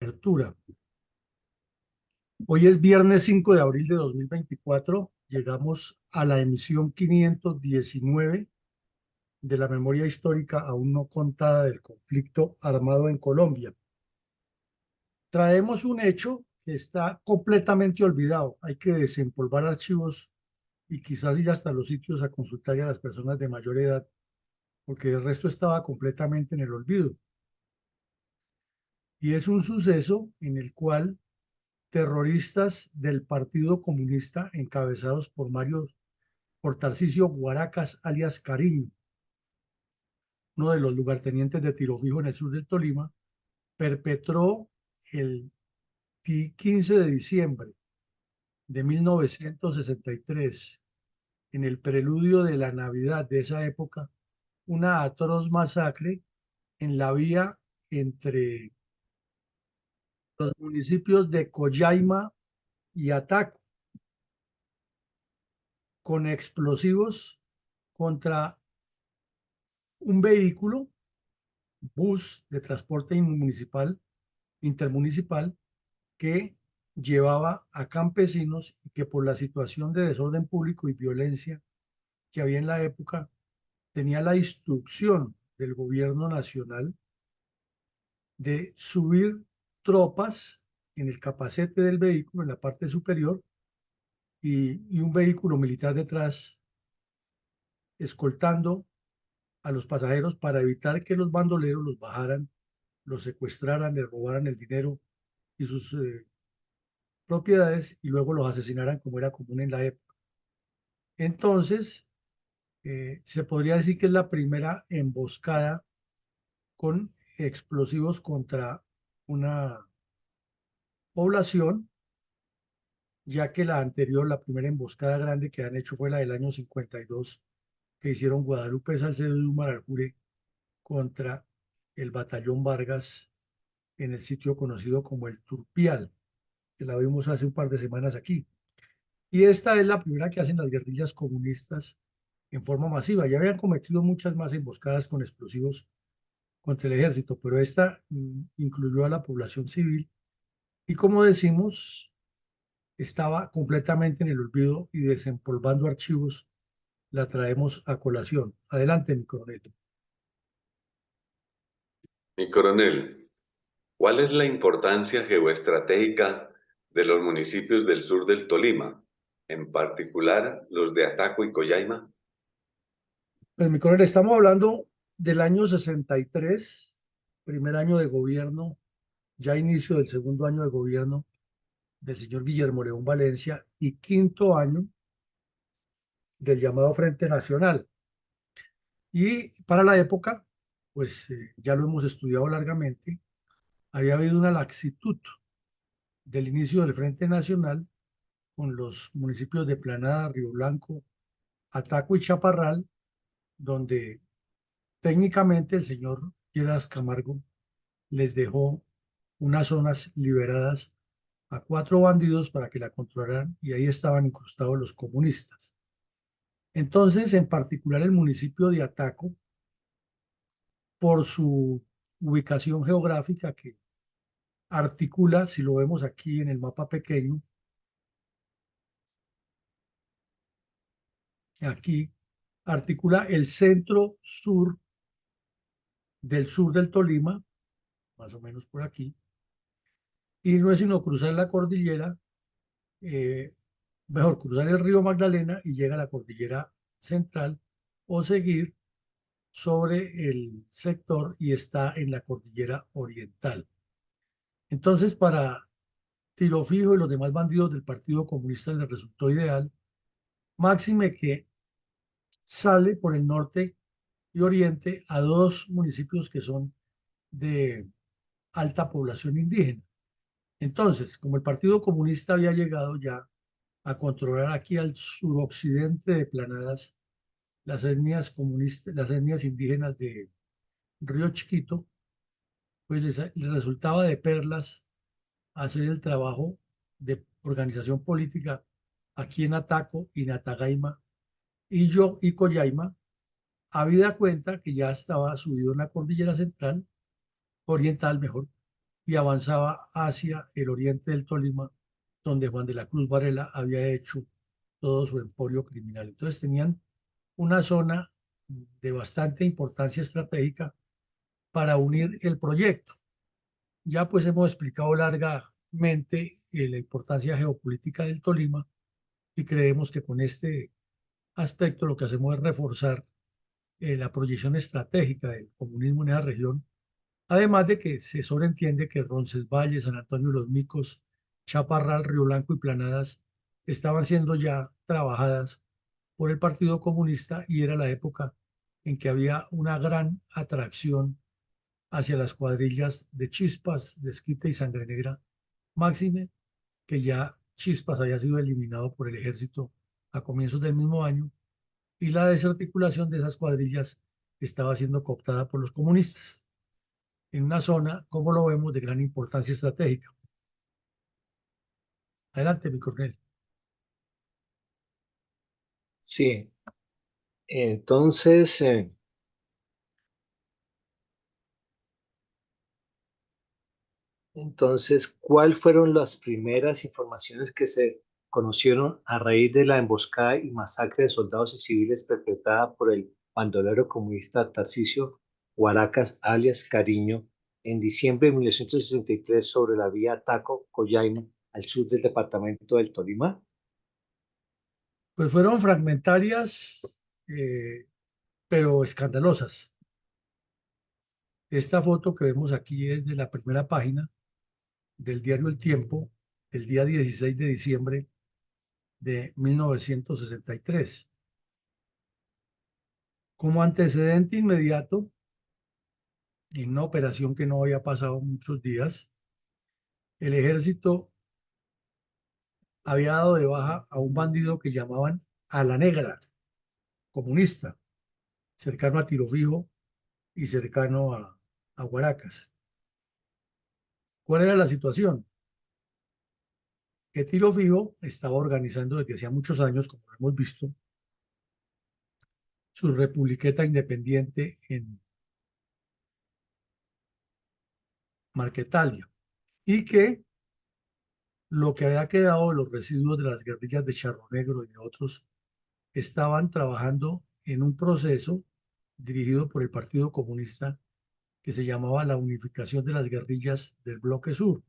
Apertura. Hoy es viernes 5 de abril de 2024. Llegamos a la emisión 519 de la memoria histórica aún no contada del conflicto armado en Colombia. Traemos un hecho que está completamente olvidado. Hay que desempolvar archivos y quizás ir hasta los sitios a consultar a las personas de mayor edad, porque el resto estaba completamente en el olvido. Y es un suceso en el cual terroristas del Partido Comunista encabezados por Tarcisio Guaracas, alias Cariño, uno de los lugartenientes de Tiro Fijo en el sur del Tolima, perpetró el 15 de diciembre de 1963, en el preludio de la Navidad de esa época, una atroz masacre en la vía entre los municipios de Collaima y Ataco, con explosivos contra un vehículo, bus de transporte intermunicipal, que llevaba a campesinos y que por la situación de desorden público y violencia que había en la época, tenía la instrucción del gobierno nacional de subir tropas en el capacete del vehículo, en la parte superior, y un vehículo militar detrás, escoltando a los pasajeros para evitar que los bandoleros los bajaran, los secuestraran, les robaran el dinero y sus propiedades y luego los asesinaran como era común en la época. Entonces, se podría decir que es la primera emboscada con explosivos contra una población, ya que la anterior, la primera emboscada grande que han hecho fue la del año 52, que hicieron Guadalupe Salcedo y Umar Aljure contra el batallón Vargas en el sitio conocido como el Turpial, que la vimos hace un par de semanas aquí. Y esta es la primera que hacen las guerrillas comunistas en forma masiva. Ya habían cometido muchas más emboscadas con explosivos contra el ejército, pero esta incluyó a la población civil y, como decimos, estaba completamente en el olvido y desempolvando archivos la traemos a colación. Adelante, mi coronel. Mi coronel, ¿cuál es la importancia geoestratégica de los municipios del sur del Tolima, en particular los de Ataco y Collaima? Pues, mi coronel, estamos hablando del año 63, primer año de gobierno, ya inicio del segundo año de gobierno del señor Guillermo León Valencia y quinto año del llamado Frente Nacional. Y para la época, pues ya lo hemos estudiado largamente, había habido una laxitud del inicio del Frente Nacional con los municipios de Planada, Río Blanco, Ataco y Chaparral, donde técnicamente el señor Lleras Camargo les dejó unas zonas liberadas a 4 bandidos para que la controlaran y ahí estaban incrustados los comunistas. Entonces, en particular el municipio de Ataco, por su ubicación geográfica que articula, si lo vemos aquí en el mapa pequeño, aquí articula el centro sur del Tolima, más o menos por aquí, y no es sino cruzar la cordillera, eh, mejor cruzar el río Magdalena y llega a la cordillera central o seguir sobre el sector y está en la cordillera oriental. Entonces, para Tiro Fijo y los demás bandidos del Partido Comunista les resultó ideal, máxime que sale por el norte y oriente a dos municipios que son de alta población indígena. Entonces, como el Partido Comunista había llegado ya a controlar aquí al suroccidente de Planadas las etnias comunistas, las etnias indígenas de Río Chiquito, pues les resultaba de perlas hacer el trabajo de organización política aquí en Ataco y Natagaima y Collaima, habida cuenta que ya estaba subido en la cordillera central, oriental mejor, y avanzaba hacia el oriente del Tolima, donde Juan de la Cruz Varela había hecho todo su emporio criminal. Entonces tenían una zona de bastante importancia estratégica para unir el proyecto. Ya pues hemos explicado largamente la importancia geopolítica del Tolima y creemos que con este aspecto lo que hacemos es reforzar la proyección estratégica del comunismo en esa región, además de que se sobreentiende que Roncesvalles, San Antonio de los Micos, Chaparral, Río Blanco y Planadas estaban siendo ya trabajadas por el Partido Comunista y era la época en que había una gran atracción hacia las cuadrillas de Chispas, de Esquite y Sangre Negra, máxime que ya Chispas había sido eliminado por el ejército a comienzos del mismo año y la desarticulación de esas cuadrillas estaba siendo cooptada por los comunistas en una zona, como lo vemos, de gran importancia estratégica. Adelante, mi coronel. Sí, entonces, ¿cuáles fueron las primeras informaciones que se conocieron a raíz de la emboscada y masacre de soldados y civiles perpetrada por el bandolero comunista Tarcisio Guaracas, alias Cariño, en diciembre de 1963 sobre la vía Taco-Coyaima, al sur del departamento del Tolima? Pues fueron fragmentarias, pero escandalosas. Esta foto que vemos aquí es de la primera página del diario El Tiempo, el día 16 de diciembre de 1963. Como antecedente inmediato, en una operación que no había pasado muchos días, el ejército había dado de baja a un bandido que llamaban a la negra, comunista, cercano a Tiro Fijo y cercano a Guaracas. ¿Cuál era la situación? Que Tiro Fijo estaba organizando desde hacía muchos años, como lo hemos visto, su republiqueta independiente en Marquetalia y que lo que había quedado de los residuos de las guerrillas de Charro Negro y de otros estaban trabajando en un proceso dirigido por el Partido Comunista que se llamaba la unificación de las guerrillas del bloque sur.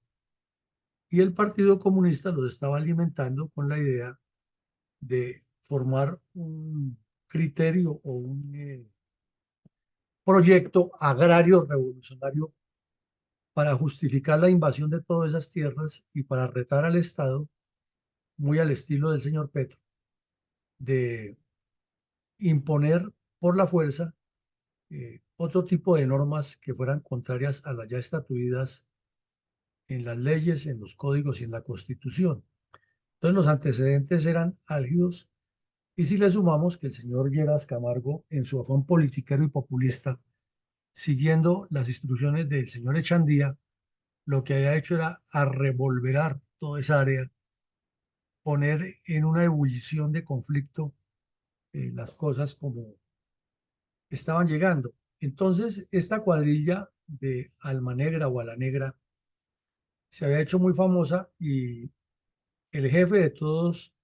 Y el Partido Comunista los estaba alimentando con la idea de formar un criterio o un proyecto agrario revolucionario para justificar la invasión de todas esas tierras y para retar al Estado, muy al estilo del señor Petro, de imponer por la fuerza otro tipo de normas que fueran contrarias a las ya estatuidas en las leyes, en los códigos y en la Constitución. Entonces los antecedentes eran álgidos y si le sumamos que el señor Lleras Camargo, en su afán politiquero y populista, siguiendo las instrucciones del señor Echandía, lo que había hecho era arrevolverar toda esa área, poner en una ebullición de conflicto las cosas como estaban llegando. Entonces, esta cuadrilla de Alma Negra o Ala Negra se había hecho muy famosa y el jefe de todos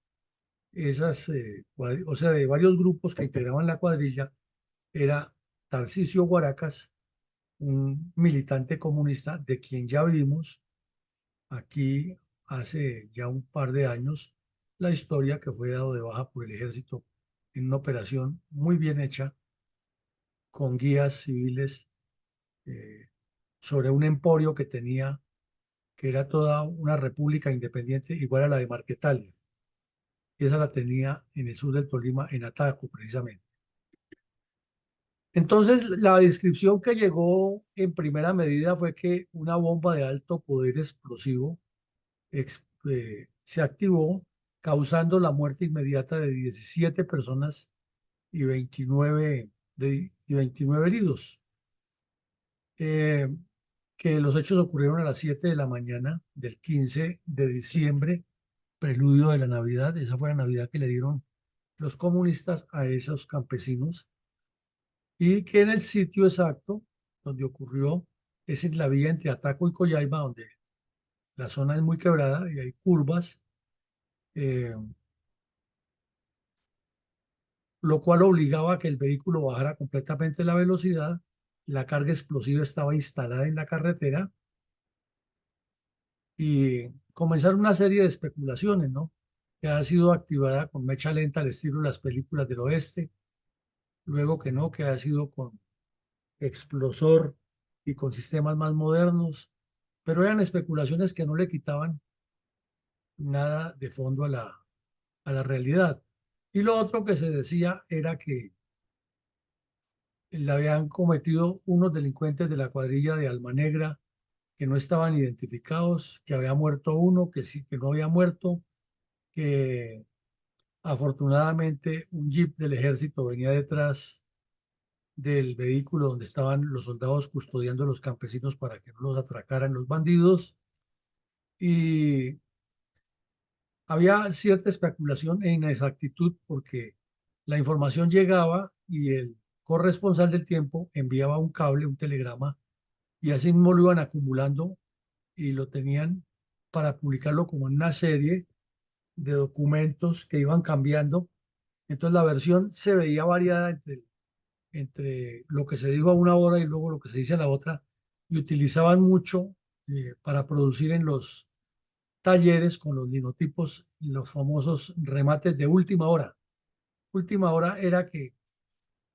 esas, o sea, de varios grupos que integraban la cuadrilla, era Tarcisio Guaracas, un militante comunista de quien ya vimos aquí hace ya un par de años la historia que fue dado de baja por el ejército en una operación muy bien hecha con guías civiles eh, sobre un emporio que tenía, que era toda una república independiente igual a la de Marquetalia. Y esa la tenía en el sur del Tolima, en Ataco, precisamente. Entonces, la descripción que llegó en primera medida fue que una bomba de alto poder explosivo se activó, causando la muerte inmediata de 17 personas y 29 heridos. Que los hechos ocurrieron a las 7 de la mañana del 15 de diciembre, preludio de la Navidad. Esa fue la Navidad que le dieron los comunistas a esos campesinos y que en el sitio exacto donde ocurrió es en la vía entre Ataco y Collaima, donde la zona es muy quebrada y hay curvas, eh, lo cual obligaba a que el vehículo bajara completamente la velocidad. La carga explosiva estaba instalada en la carretera y comenzaron una serie de especulaciones, ¿no? Que ha sido activada con mecha lenta al estilo de las películas del oeste, luego que no, que ha sido con explosor y con sistemas más modernos, pero eran especulaciones que no le quitaban nada de fondo a la realidad. Y lo otro que se decía era que la habían cometido unos delincuentes de la cuadrilla de Alma Negra que no estaban identificados, que había muerto uno, que sí, que no había muerto, que afortunadamente un jeep del ejército venía detrás del vehículo donde estaban los soldados custodiando a los campesinos para que no los atracaran los bandidos. Y había cierta especulación e inexactitud porque la información llegaba y el corresponsal del tiempo enviaba un cable, un telegrama, y así mismo lo iban acumulando y lo tenían para publicarlo como en una serie de documentos que iban cambiando. Entonces la versión se veía variada entre lo que se dijo a una hora y luego lo que se dice a la otra, y utilizaban mucho para producir en los talleres con los linotipos los famosos remates de última hora. Última hora era que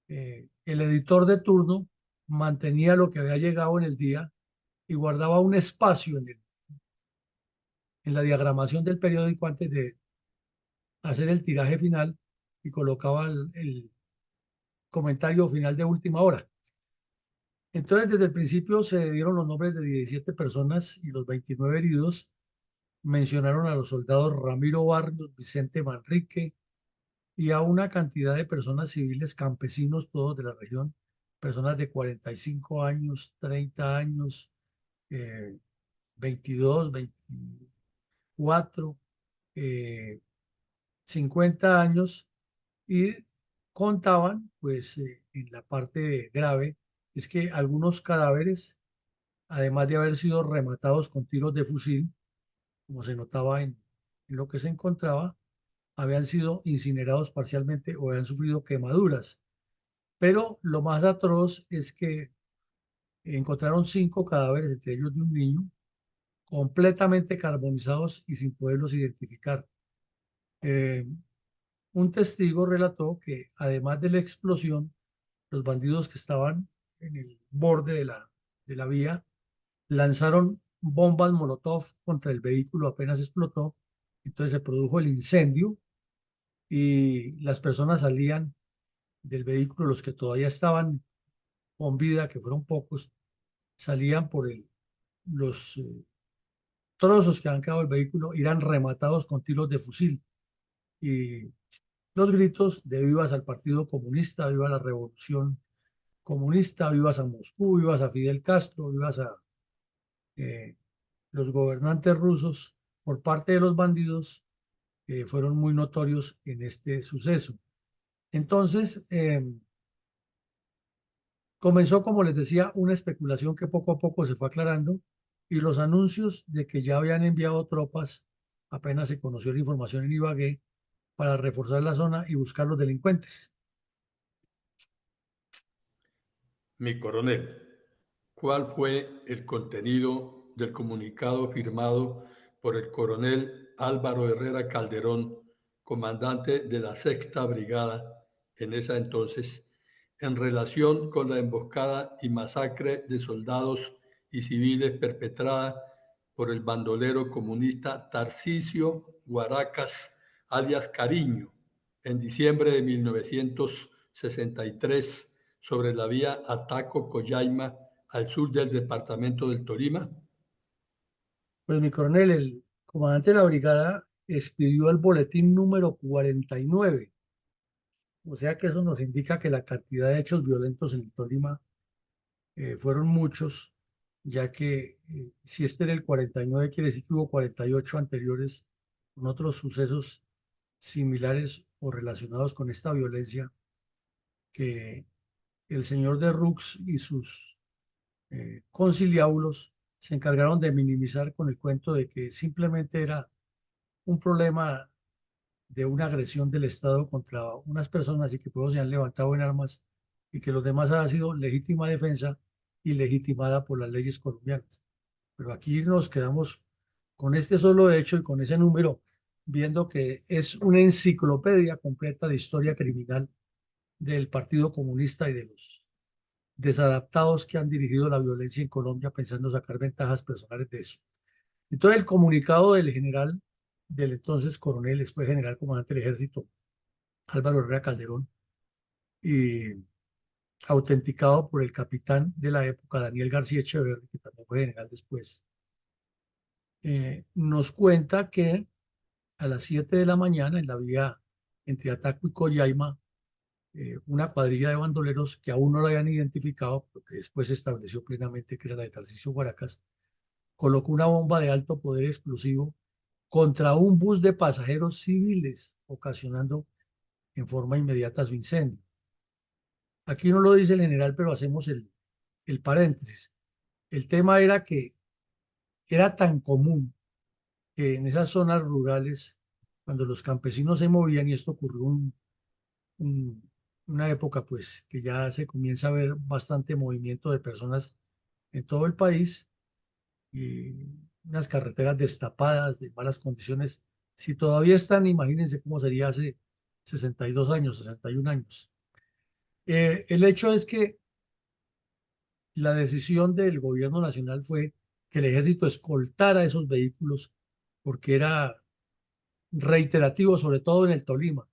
el editor de turno mantenía lo que había llegado en el día y guardaba un espacio en la diagramación del periódico antes de hacer el tiraje final y colocaba el comentario final de última hora. Entonces, desde el principio se dieron los nombres de 17 personas y los 29 heridos. Mencionaron a los soldados Ramiro Barrios, Vicente Manrique y a una cantidad de personas civiles, campesinos, todos de la región, personas de 45 años, 30 años, eh, 22, 24, eh, 50 años, y contaban, pues, en la parte grave, es que algunos cadáveres, además de haber sido rematados con tiros de fusil, como se notaba en lo que se encontraba, habían sido incinerados parcialmente o habían sufrido quemaduras. Pero lo más atroz es que encontraron 5 cadáveres, entre ellos de un niño, completamente carbonizados y sin poderlos identificar. Eh, un testigo relató que además de la explosión, los bandidos que estaban en el borde de la vía lanzaron bombas Molotov contra el vehículo apenas explotó. Entonces se produjo el incendio y las personas salían del vehículo, los que todavía estaban con vida, que fueron pocos, salían por los trozos que han quedado del vehículo, eran rematados con tiros de fusil. Y los gritos de vivas al Partido Comunista, viva la Revolución Comunista, vivas a Moscú, vivas a Fidel Castro, vivas a eh, los gobernantes rusos por parte de los bandidos, fueron muy notorios en este suceso. Entonces, comenzó, como les decía, una especulación que poco a poco se fue aclarando y los anuncios de que ya habían enviado tropas, apenas se conoció la información en Ibagué, para reforzar la zona y buscar los delincuentes. Mi coronel, ¿cuál fue el contenido del comunicado firmado por el coronel Álvaro Herrera Calderón, comandante de la Sexta Brigada en esa entonces, en relación con la emboscada y masacre de soldados y civiles perpetrada por el bandolero comunista Tarcisio Guaracas, alias Cariño, en diciembre de 1963 sobre la vía Ataco-Collaima al sur del departamento del Tolima? Pues mi coronel, el comandante de la brigada escribió el boletín número 49, o sea que eso nos indica que la cantidad de hechos violentos en el Tolima fueron muchos, ya que si este era el 49, quiere decir que hubo 48 anteriores con otros sucesos similares o relacionados con esta violencia que el señor de Rux y sus conciliábulos se encargaron de minimizar con el cuento de que simplemente era un problema de una agresión del Estado contra unas personas y que todos se han levantado en armas y que los demás ha sido legítima defensa y legitimada por las leyes colombianas. Pero aquí nos quedamos con este solo hecho y con ese número, viendo que es una enciclopedia completa de historia criminal del Partido Comunista y de los desadaptados que han dirigido la violencia en Colombia pensando sacar ventajas personales de eso. Entonces el comunicado del general, del entonces coronel, después general comandante del ejército, Álvaro Herrera Calderón, y autenticado por el capitán de la época, Daniel García Echeverri, que también fue general después, nos cuenta que a las 7 de la mañana en la vía entre Ataco y Coyaima, una cuadrilla de bandoleros que aún no la habían identificado, pero que después se estableció plenamente que era la de Tarcisio Guaracas, colocó una bomba de alto poder explosivo contra un bus de pasajeros civiles, ocasionando en forma inmediata su incendio. Aquí no lo dice el general, pero hacemos el paréntesis. El tema era que era tan común que en esas zonas rurales, cuando los campesinos se movían, y esto ocurrió una época pues que ya se comienza a ver bastante movimiento de personas en todo el país y unas carreteras destapadas de malas condiciones. Si todavía están, imagínense cómo sería hace 62 años, 61 años. El hecho es que la decisión del gobierno nacional fue que el ejército escoltara esos vehículos porque era reiterativo, sobre todo en el Tolima,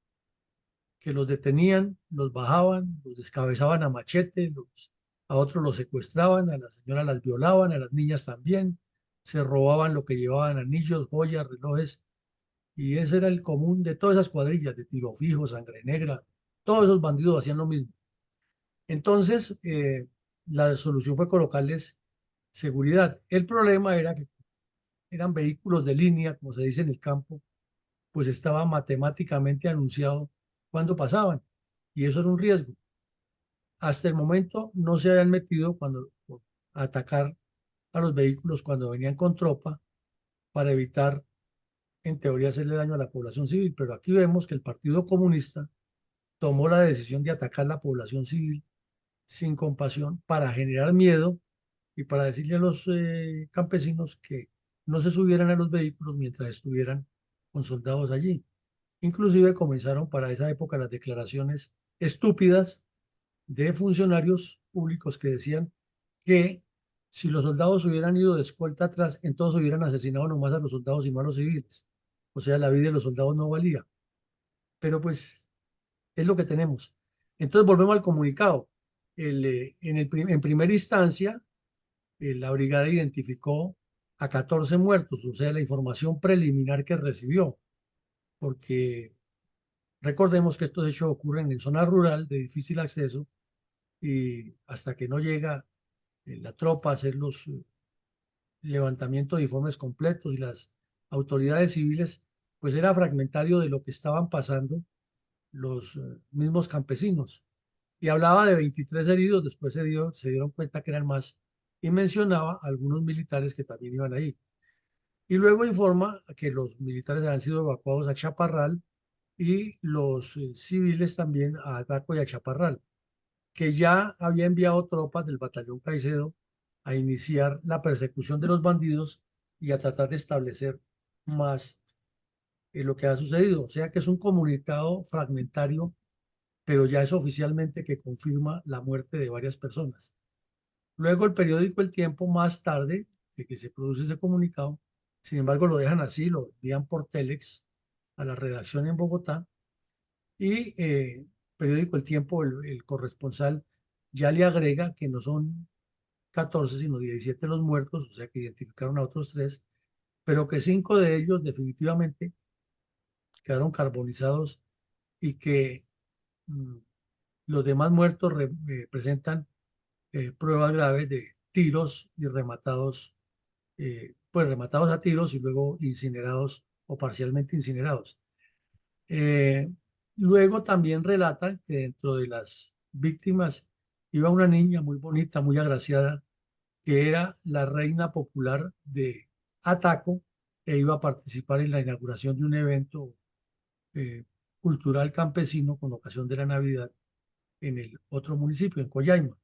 que los detenían, los bajaban, los descabezaban a machete, a otros los secuestraban, a las señoras las violaban, a las niñas también, se robaban lo que llevaban, anillos, joyas, relojes, y ese era el común de todas esas cuadrillas de Tiro Fijo, Sangre Negra, todos esos bandidos hacían lo mismo. Entonces, la solución fue colocarles seguridad. El problema era que eran vehículos de línea, como se dice en el campo, pues estaba matemáticamente anunciado cuando pasaban, y eso era un riesgo. Hasta el momento no se habían metido a atacar a los vehículos cuando venían con tropa para evitar, en teoría, hacerle daño a la población civil, pero aquí vemos que el Partido Comunista tomó la decisión de atacar la población civil sin compasión para generar miedo y para decirle a los campesinos que no se subieran a los vehículos mientras estuvieran con soldados allí. Inclusive comenzaron para esa época las declaraciones estúpidas de funcionarios públicos que decían que si los soldados hubieran ido de escolta atrás, entonces hubieran asesinado nomás a los soldados y no a los civiles. O sea, la vida de los soldados no valía. Pero pues es lo que tenemos. Entonces volvemos al comunicado. En primera instancia, la brigada identificó a 14 muertos, o sea, la información preliminar que recibió, porque recordemos que estos hechos ocurren en zona rural de difícil acceso y hasta que no llega la tropa a hacer los levantamientos de informes completos y las autoridades civiles, pues era fragmentario de lo que estaban pasando los mismos campesinos. Y hablaba de 23 heridos, después se dieron cuenta que eran más y mencionaba a algunos militares que también iban ahí. Y luego informa que los militares han sido evacuados a Chaparral y los civiles también a Ataco y a Chaparral, que ya había enviado tropas del batallón Caicedo a iniciar la persecución de los bandidos y a tratar de establecer más lo que ha sucedido. O sea que es un comunicado fragmentario, pero ya es oficialmente que confirma la muerte de varias personas. Luego el periódico El Tiempo, más tarde de que se produce ese comunicado, sin embargo lo dejan así, lo envían por Telex a la redacción en Bogotá y periódico El Tiempo, el corresponsal ya le agrega que no son 14 sino 17 los muertos, o sea que identificaron a otros 3, pero que 5 de ellos definitivamente quedaron carbonizados y que mm, los demás muertos presentan pruebas graves de tiros y rematados, pues rematados a tiros y luego incinerados o parcialmente incinerados. Eh, Luego también relatan que dentro de las víctimas iba una niña muy bonita, muy agraciada, que era la reina popular de Ataco, e iba a participar en la inauguración de un evento eh, cultural campesino con ocasión de la Navidad en el otro municipio, en Collaima.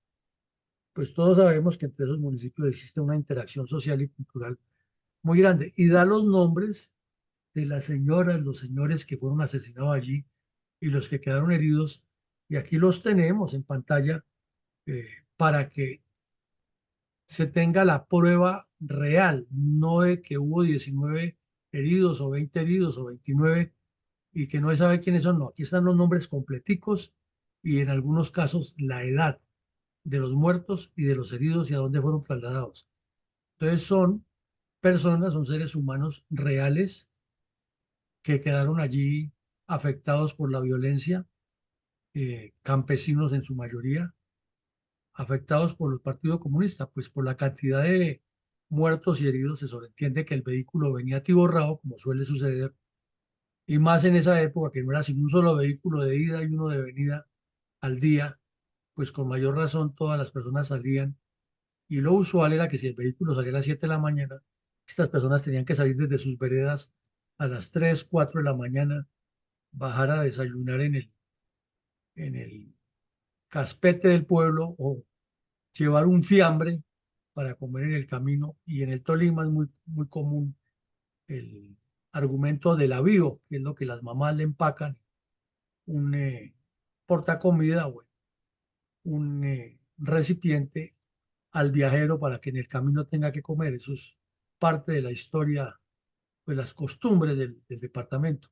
Pues todos sabemos que entre esos municipios existe una interacción social y cultural muy grande, y da los nombres de las señoras, los señores que fueron asesinados allí y los que quedaron heridos, y aquí los tenemos en pantalla para que se tenga la prueba real, no de que hubo 19 heridos o 20 heridos o 29 y que no se sabe quiénes son. No, aquí están los nombres completicos y en algunos casos la edad de los muertos y de los heridos y a dónde fueron trasladados. Entonces son personas, son seres humanos reales que quedaron allí afectados por la violencia, campesinos en su mayoría, afectados por el Partido Comunista, pues por la cantidad de muertos y heridos se sobreentiende que el vehículo venía atiborrado, como suele suceder, y más en esa época que no era sin un solo vehículo de ida y uno de venida al día, pues con mayor razón todas las personas salían, y lo usual era que si el vehículo salía a las 7 de la mañana, estas personas tenían que salir desde sus veredas a las 3, 4 de la mañana, bajar a desayunar en el caspete del pueblo o llevar un fiambre para comer en el camino. Y en el Tolima es muy, muy común el argumento del avío, que es lo que las mamás le empacan, un portacomida o un recipiente al viajero para que en el camino tenga que comer. Eso es parte de la historia, pues las costumbres del departamento.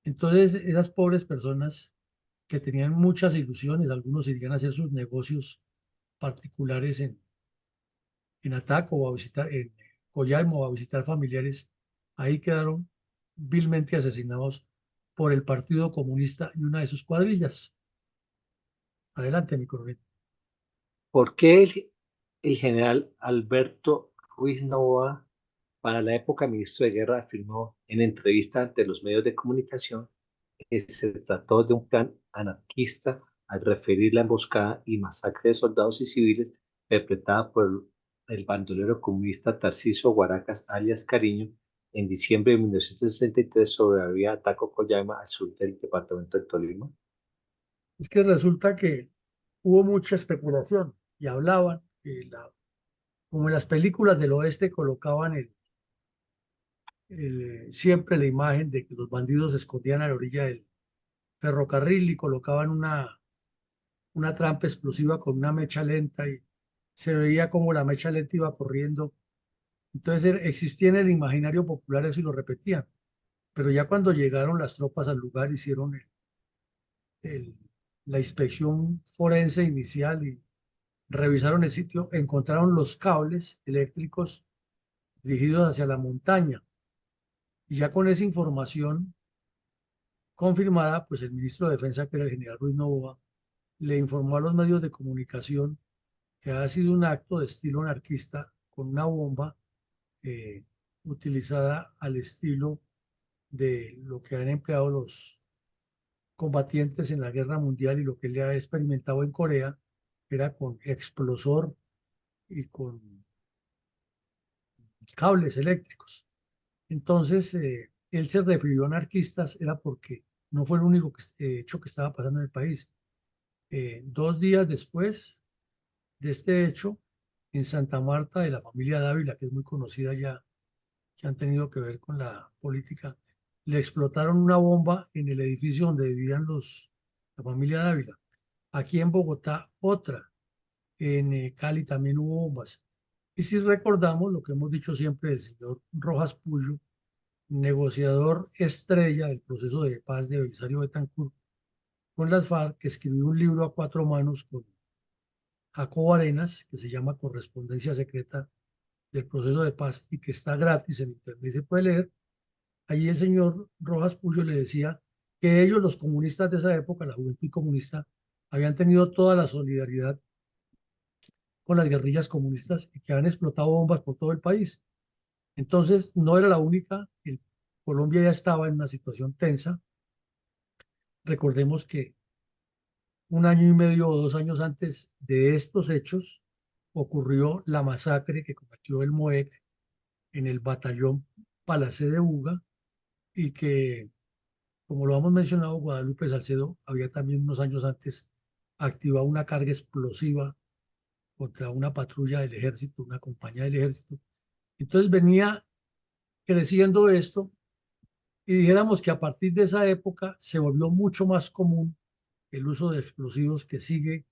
Entonces, esas pobres personas que tenían muchas ilusiones, algunos irían a hacer sus negocios particulares en Ataco o a visitar, en Collaima o a visitar familiares, ahí quedaron vilmente asesinados por el Partido Comunista y una de sus cuadrillas. Adelante, mi coronel. ¿Por qué el general Alberto Ruiz Novoa, para la época ministro de Guerra, afirmó en entrevista ante los medios de comunicación que se trató de un plan anarquista al referir la emboscada y masacre de soldados y civiles perpetrada por el bandolero comunista Tarcisio Guaracas, alias Cariño, en diciembre de 1963 sobre la vía Ataco-Collaima al sur del departamento del Tolima? Es que resulta que hubo mucha especulación y hablaban que como en las películas del oeste colocaban siempre la imagen de que los bandidos se escondían a la orilla del ferrocarril y colocaban una trampa explosiva con una mecha lenta y se veía como la mecha lenta iba corriendo. Entonces existía en el imaginario popular eso y lo repetían. Pero ya cuando llegaron las tropas al lugar, hicieron el- la inspección forense inicial y revisaron el sitio, encontraron los cables eléctricos dirigidos hacia la montaña. Y ya con esa información confirmada, pues el ministro de Defensa, que era el general Ruiz Novoa, le informó a los medios de comunicación que ha sido un acto de estilo anarquista con una bomba utilizada al estilo de lo que han empleado los combatientes en la guerra mundial y lo que él ha experimentado en Corea, era con explosor y con cables eléctricos. Entonces, él se refirió a anarquistas, era porque no fue el único hecho que estaba pasando en el país. 2 días después de este hecho, en Santa Marta de la familia Dávila, que es muy conocida ya, que han tenido que ver con la política, le explotaron una bomba en el edificio donde vivían la familia Dávila. Aquí en Bogotá, otra. En Cali también hubo bombas. Y si recordamos lo que hemos dicho siempre del señor Rojas Puyo, negociador estrella del proceso de paz de Belisario Betancur con las FARC, que escribió un libro a 4 manos con Jacobo Arenas, que se llama Correspondencia Secreta del Proceso de Paz y que está gratis en internet y se puede leer. Allí el señor Rojas Puyo le decía que ellos, los comunistas de esa época, la juventud comunista, habían tenido toda la solidaridad con las guerrillas comunistas y que habían explotado bombas por todo el país. Entonces, no era la única. Colombia ya estaba en una situación tensa. Recordemos que 1 año y medio o 2 años antes de estos hechos, ocurrió la masacre que cometió el MOEC en el batallón Palacé de Buga y que, como lo hemos mencionado, Guadalupe Salcedo había también unos años antes activado una carga explosiva contra una patrulla del ejército, una compañía del ejército. Entonces venía creciendo esto y dijéramos que a partir de esa época se volvió mucho más común el uso de explosivos, que sigue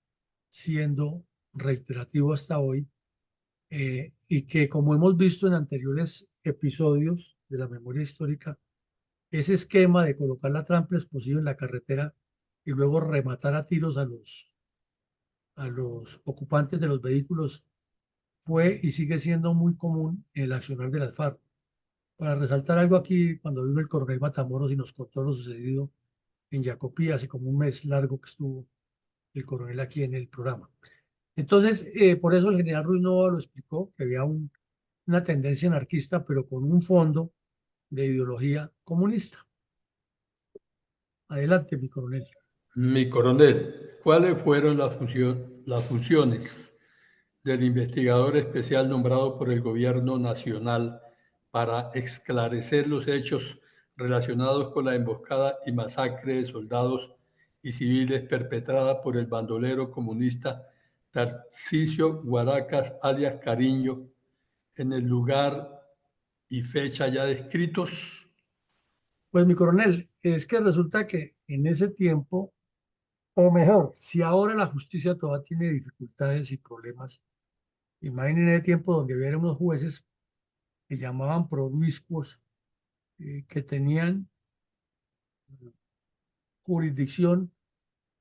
siendo reiterativo hasta hoy, y que, como hemos visto en anteriores episodios de la memoria histórica, ese esquema de colocar la trampa explosiva en la carretera y luego rematar a tiros a los ocupantes de los vehículos fue y sigue siendo muy común en el accionar de las FARC. Para resaltar algo aquí, cuando vino el coronel Matamoros y nos contó lo sucedido en Yacopí hace como un mes largo que estuvo el coronel aquí en el programa. Entonces, por eso el general Ruiz Nova lo explicó, que había una tendencia anarquista, pero con un fondo de ideología comunista. Adelante, mi coronel. Mi coronel, ¿cuáles fueron las funciones del investigador especial nombrado por el gobierno nacional para esclarecer los hechos relacionados con la emboscada y masacre de soldados y civiles perpetrada por el bandolero comunista Tarcisio Guaracas, alias Cariño, en el lugar y fecha ya descritos? Pues, mi coronel, es que resulta que en ese tiempo, o mejor, si ahora la justicia todavía tiene dificultades y problemas, imaginen el tiempo donde había unos jueces que llamaban promiscuos, que tenían jurisdicción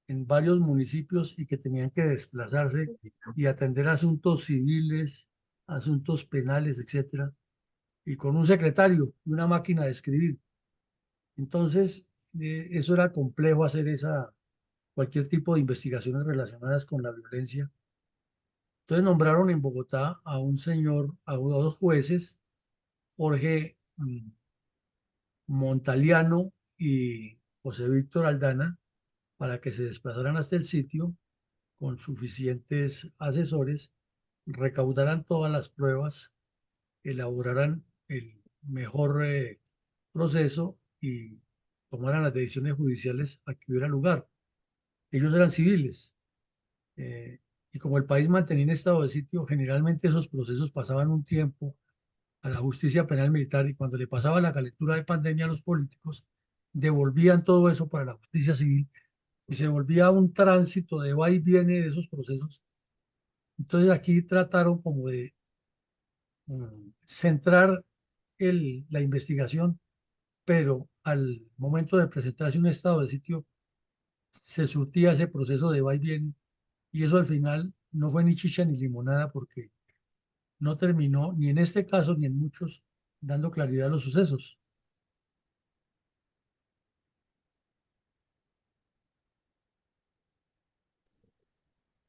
en varios municipios y que tenían que desplazarse y atender asuntos civiles, asuntos penales, etcétera, y con un secretario y una máquina de escribir. Entonces, eso era complejo hacer cualquier tipo de investigaciones relacionadas con la violencia. Entonces nombraron en Bogotá a un señor, a dos jueces, Jorge Montaliano y José Víctor Aldana, para que se desplazaran hasta el sitio con suficientes asesores, recaudaran todas las pruebas, elaboraran el mejor proceso y tomaran las decisiones judiciales a que hubiera lugar. Ellos eran civiles, y como el país mantenía en estado de sitio, generalmente esos procesos pasaban un tiempo a la justicia penal militar, y cuando le pasaba la calentura de pandemia a los políticos, devolvían todo eso para la justicia civil y se volvía un tránsito de va y viene de esos procesos. Entonces aquí trataron como de centrar la investigación, pero al momento de presentarse un estado de sitio se surtía ese proceso de va y viene, y eso al final no fue ni chicha ni limonada, porque no terminó ni en este caso ni en muchos dando claridad a los sucesos.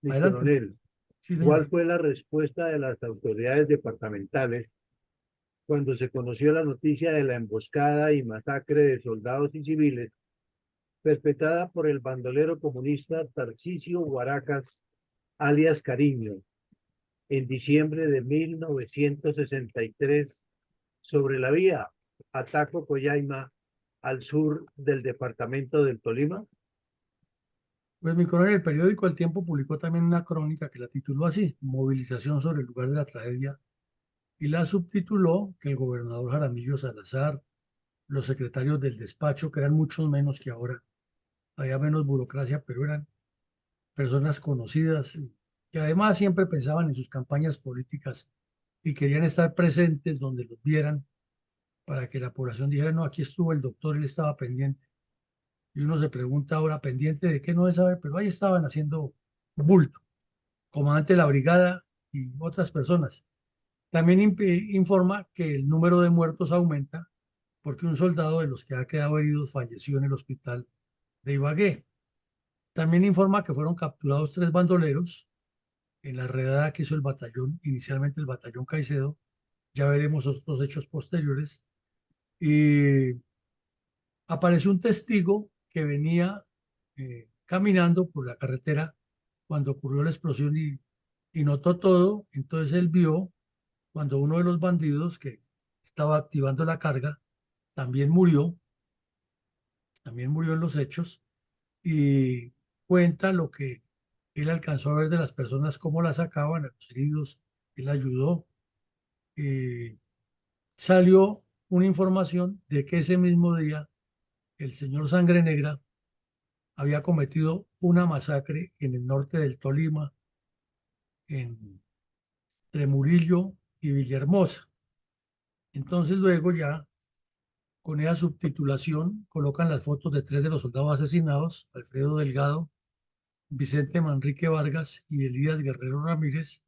Mi Adelante. coronel, Sí, ¿cuál señor. fue la respuesta de las autoridades departamentales cuando se conoció la noticia de la emboscada y masacre de soldados y civiles perpetrada por el bandolero comunista Tarcisio Guaracas, alias Cariño, en diciembre de 1963 sobre la vía Ataco-Coyaima, al sur del departamento del Tolima? Pues, mi coronel, el periódico El Tiempo publicó también una crónica que la tituló así: Movilización sobre el lugar de la tragedia, y la subtituló que el gobernador Jaramillo Salazar, los secretarios del despacho, que eran muchos menos que ahora, había menos burocracia, pero eran personas conocidas, que además siempre pensaban en sus campañas políticas y querían estar presentes donde los vieran, para que la población dijera: no, aquí estuvo el doctor, él estaba pendiente. Y uno se pregunta ahora, ¿pendiente de qué? No se sabe, pero ahí estaban haciendo bulto, comandante de la brigada y otras personas. También informa que el número de muertos aumenta porque un soldado de los que ha quedado herido falleció en el hospital de Ibagué. También informa que fueron capturados 3 bandoleros en la redada que hizo el batallón, inicialmente el batallón Caicedo. Ya veremos otros hechos posteriores. Y apareció un testigo que venía caminando por la carretera cuando ocurrió la explosión, y y notó todo. Entonces él vio cuando uno de los bandidos que estaba activando la carga también murió en los hechos, y cuenta lo que él alcanzó a ver de las personas, cómo las sacaban, a los heridos, él ayudó. Salió una información de que ese mismo día el señor Sangre Negra había cometido una masacre en el norte del Tolima, entre Murillo y Villahermosa. Entonces luego ya con esa subtitulación colocan las fotos de 3 de los soldados asesinados: Alfredo Delgado, Vicente Manrique Vargas y Elías Guerrero Ramírez,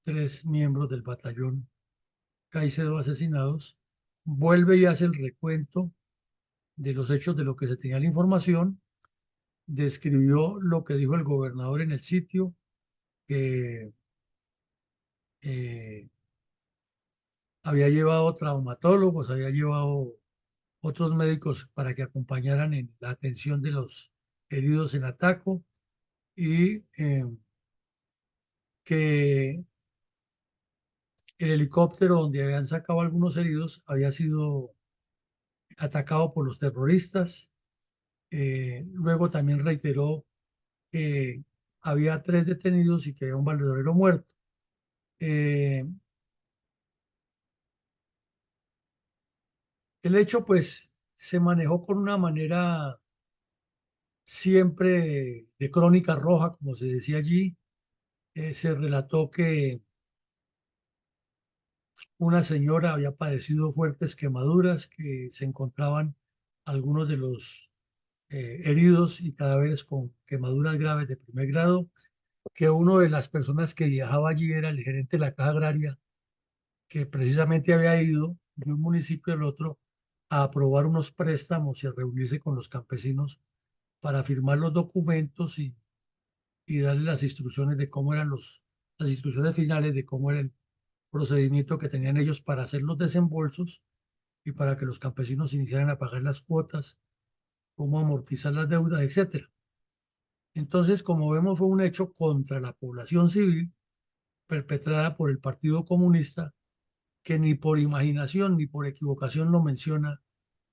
3 miembros del batallón Caicedo asesinados. Vuelve y hace el recuento de los hechos, de lo que se tenía la información, describió lo que dijo el gobernador en el sitio, que había llevado traumatólogos, había llevado otros médicos para que acompañaran en la atención de los heridos en Ataco, y que el helicóptero donde habían sacado algunos heridos había sido atacado por los terroristas. Luego también reiteró que había 3 detenidos y que había un valedorero muerto. El hecho pues se manejó con una manera siempre de crónica roja, como se decía allí. Se relató que una señora había padecido fuertes quemaduras, que se encontraban algunos de los heridos y cadáveres con quemaduras graves de primer grado, que una de las personas que viajaba allí era el gerente de la Caja Agraria, que precisamente había ido de un municipio al otro a aprobar unos préstamos y a reunirse con los campesinos para firmar los documentos y darle las instrucciones de cómo eran las instrucciones finales de cómo era el procedimiento que tenían ellos para hacer los desembolsos y para que los campesinos iniciaran a pagar las cuotas, cómo amortizar las deudas, etcétera. Entonces, como vemos, fue un hecho contra la población civil perpetrada por el Partido Comunista, que ni por imaginación ni por equivocación lo menciona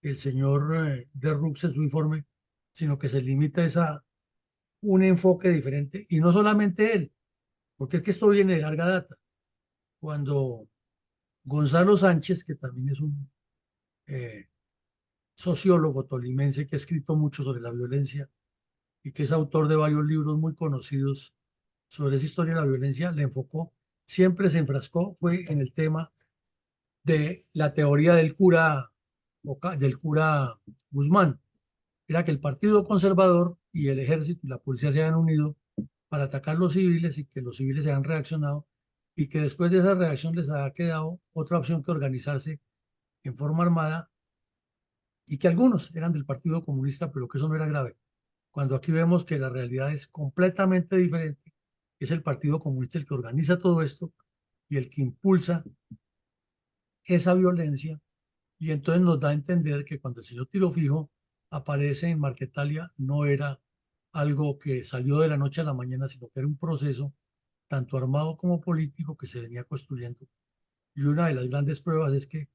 el señor de Rux en su informe, sino que se limita a un enfoque diferente. Y no solamente él, porque es que esto viene de larga data. Cuando Gonzalo Sánchez, que también es un eh, sociólogo tolimense que ha escrito mucho sobre la violencia y que es autor de varios libros muy conocidos sobre esa historia de la violencia, le enfocó, siempre se enfrascó, fue en el tema de la teoría del cura Guzmán. Era que el Partido Conservador y el ejército y la policía se habían unido para atacar los civiles, y que los civiles se han reaccionado, y que después de esa reacción les ha quedado otra opción que organizarse en forma armada, y que algunos eran del Partido Comunista, pero que eso no era grave. Cuando aquí vemos que la realidad es completamente diferente, es el Partido Comunista el que organiza todo esto y el que impulsa esa violencia, y entonces nos da a entender que cuando el señor Tiro Fijo aparece en Marquetalia no era algo que salió de la noche a la mañana, sino que era un proceso tanto armado como político que se venía construyendo. Y una de las grandes pruebas es que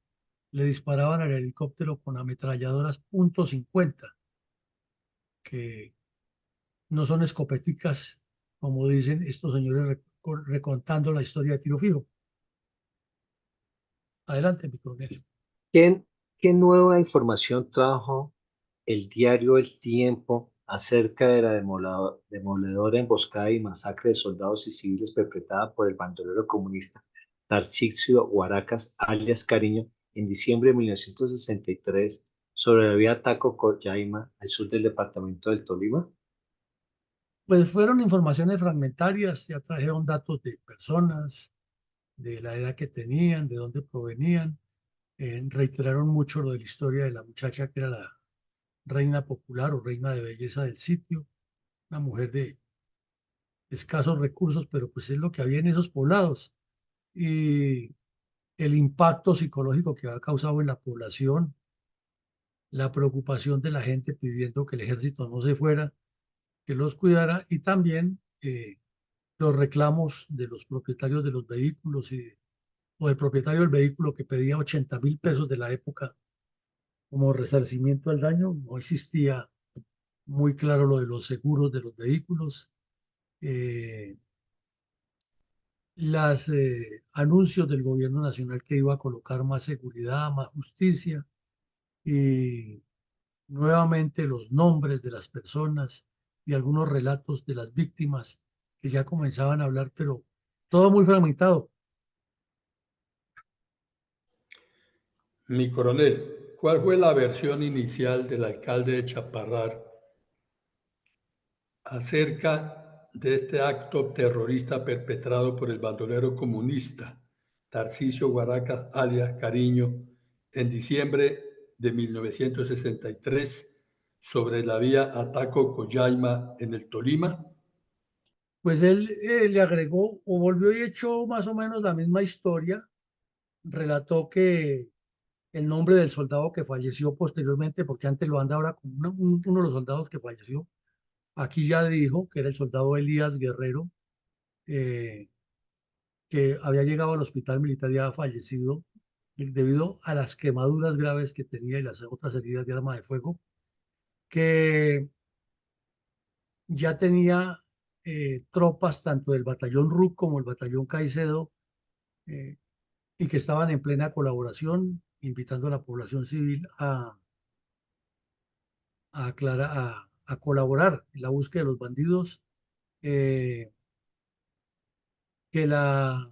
le disparaban al helicóptero con ametralladoras .50, que no son escopeticas, como dicen estos señores recontando la historia de Tiro Fijo. Adelante, mi coronel. ¿Qué nueva información trajo el diario El Tiempo acerca de la demoledora emboscada y masacre de soldados y civiles perpetrada por el bandolero comunista Tarcisio Guaracas, alias Cariño, en diciembre de 1963 sobre la vía Taco-Coyaima, al sur del departamento del Tolima? Pues fueron informaciones fragmentarias, ya trajeron datos de personas, de la edad que tenían, de dónde provenían. Reiteraron mucho lo de la historia de la muchacha que era la reina popular o reina de belleza del sitio, una mujer de escasos recursos, pero pues es lo que había en esos poblados. Y el impacto psicológico que ha causado en la población, la preocupación de la gente pidiendo que el ejército no se fuera, que los cuidara, y también los reclamos de los propietarios de los vehículos o del propietario del vehículo que pedía 80.000 pesos de la época como resarcimiento al daño. No existía muy claro lo de los seguros de los vehículos. Los anuncios del gobierno nacional que iba a colocar más seguridad, más justicia y nuevamente los nombres de las personas y algunos relatos de las víctimas que ya comenzaban a hablar, pero todo muy fragmentado. Mi coronel, ¿cuál fue la versión inicial del alcalde de Chaparrar acerca de este acto terrorista perpetrado por el bandolero comunista Tarcisio Guaracas alias Cariño en diciembre de 1963 sobre la vía Ataco-Collaima en el Tolima? Pues él le agregó o volvió y echó más o menos la misma historia. Relató que el nombre del soldado que falleció posteriormente, porque antes lo anda ahora como uno de los soldados que falleció. Aquí ya dijo que era el soldado Elías Guerrero, eh, que había llegado al hospital militar y había fallecido debido a las quemaduras graves que tenía y las otras heridas de arma de fuego, que ya tenía tropas tanto del batallón RUC como el batallón Caicedo, eh, y que estaban en plena colaboración, invitando a la población civil a colaborar en la búsqueda de los bandidos, eh, que la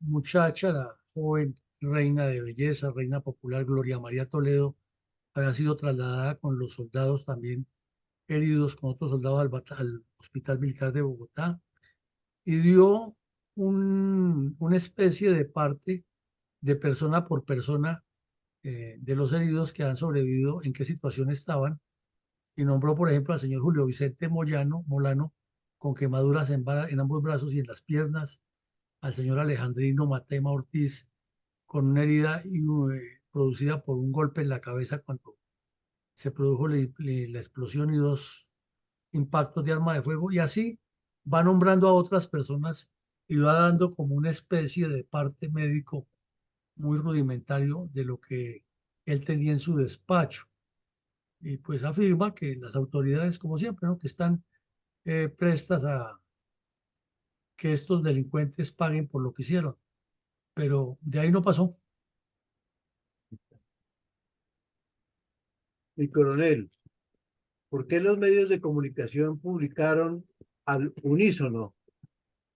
muchacha, la joven reina de belleza, reina popular Gloria María Toledo, había sido trasladada con los soldados también heridos, con otros soldados al Hospital Militar de Bogotá, y dio una especie de parte de persona por persona de los heridos que han sobrevivido, en qué situación estaban, y nombró, por ejemplo, al señor Julio Vicente Molano, con quemaduras en ambos brazos y en las piernas, al señor Alejandrino Matema Ortiz, con una herida producida por un golpe en la cabeza cuando se produjo la explosión y dos impactos de arma de fuego, y así va nombrando a otras personas y va dando como una especie de parte médico muy rudimentario de lo que él tenía en su despacho. Y pues afirma que las autoridades, como siempre, ¿no?, que están prestas a que estos delincuentes paguen por lo que hicieron, pero de ahí no pasó. Mi coronel, ¿por qué los medios de comunicación publicaron al unísono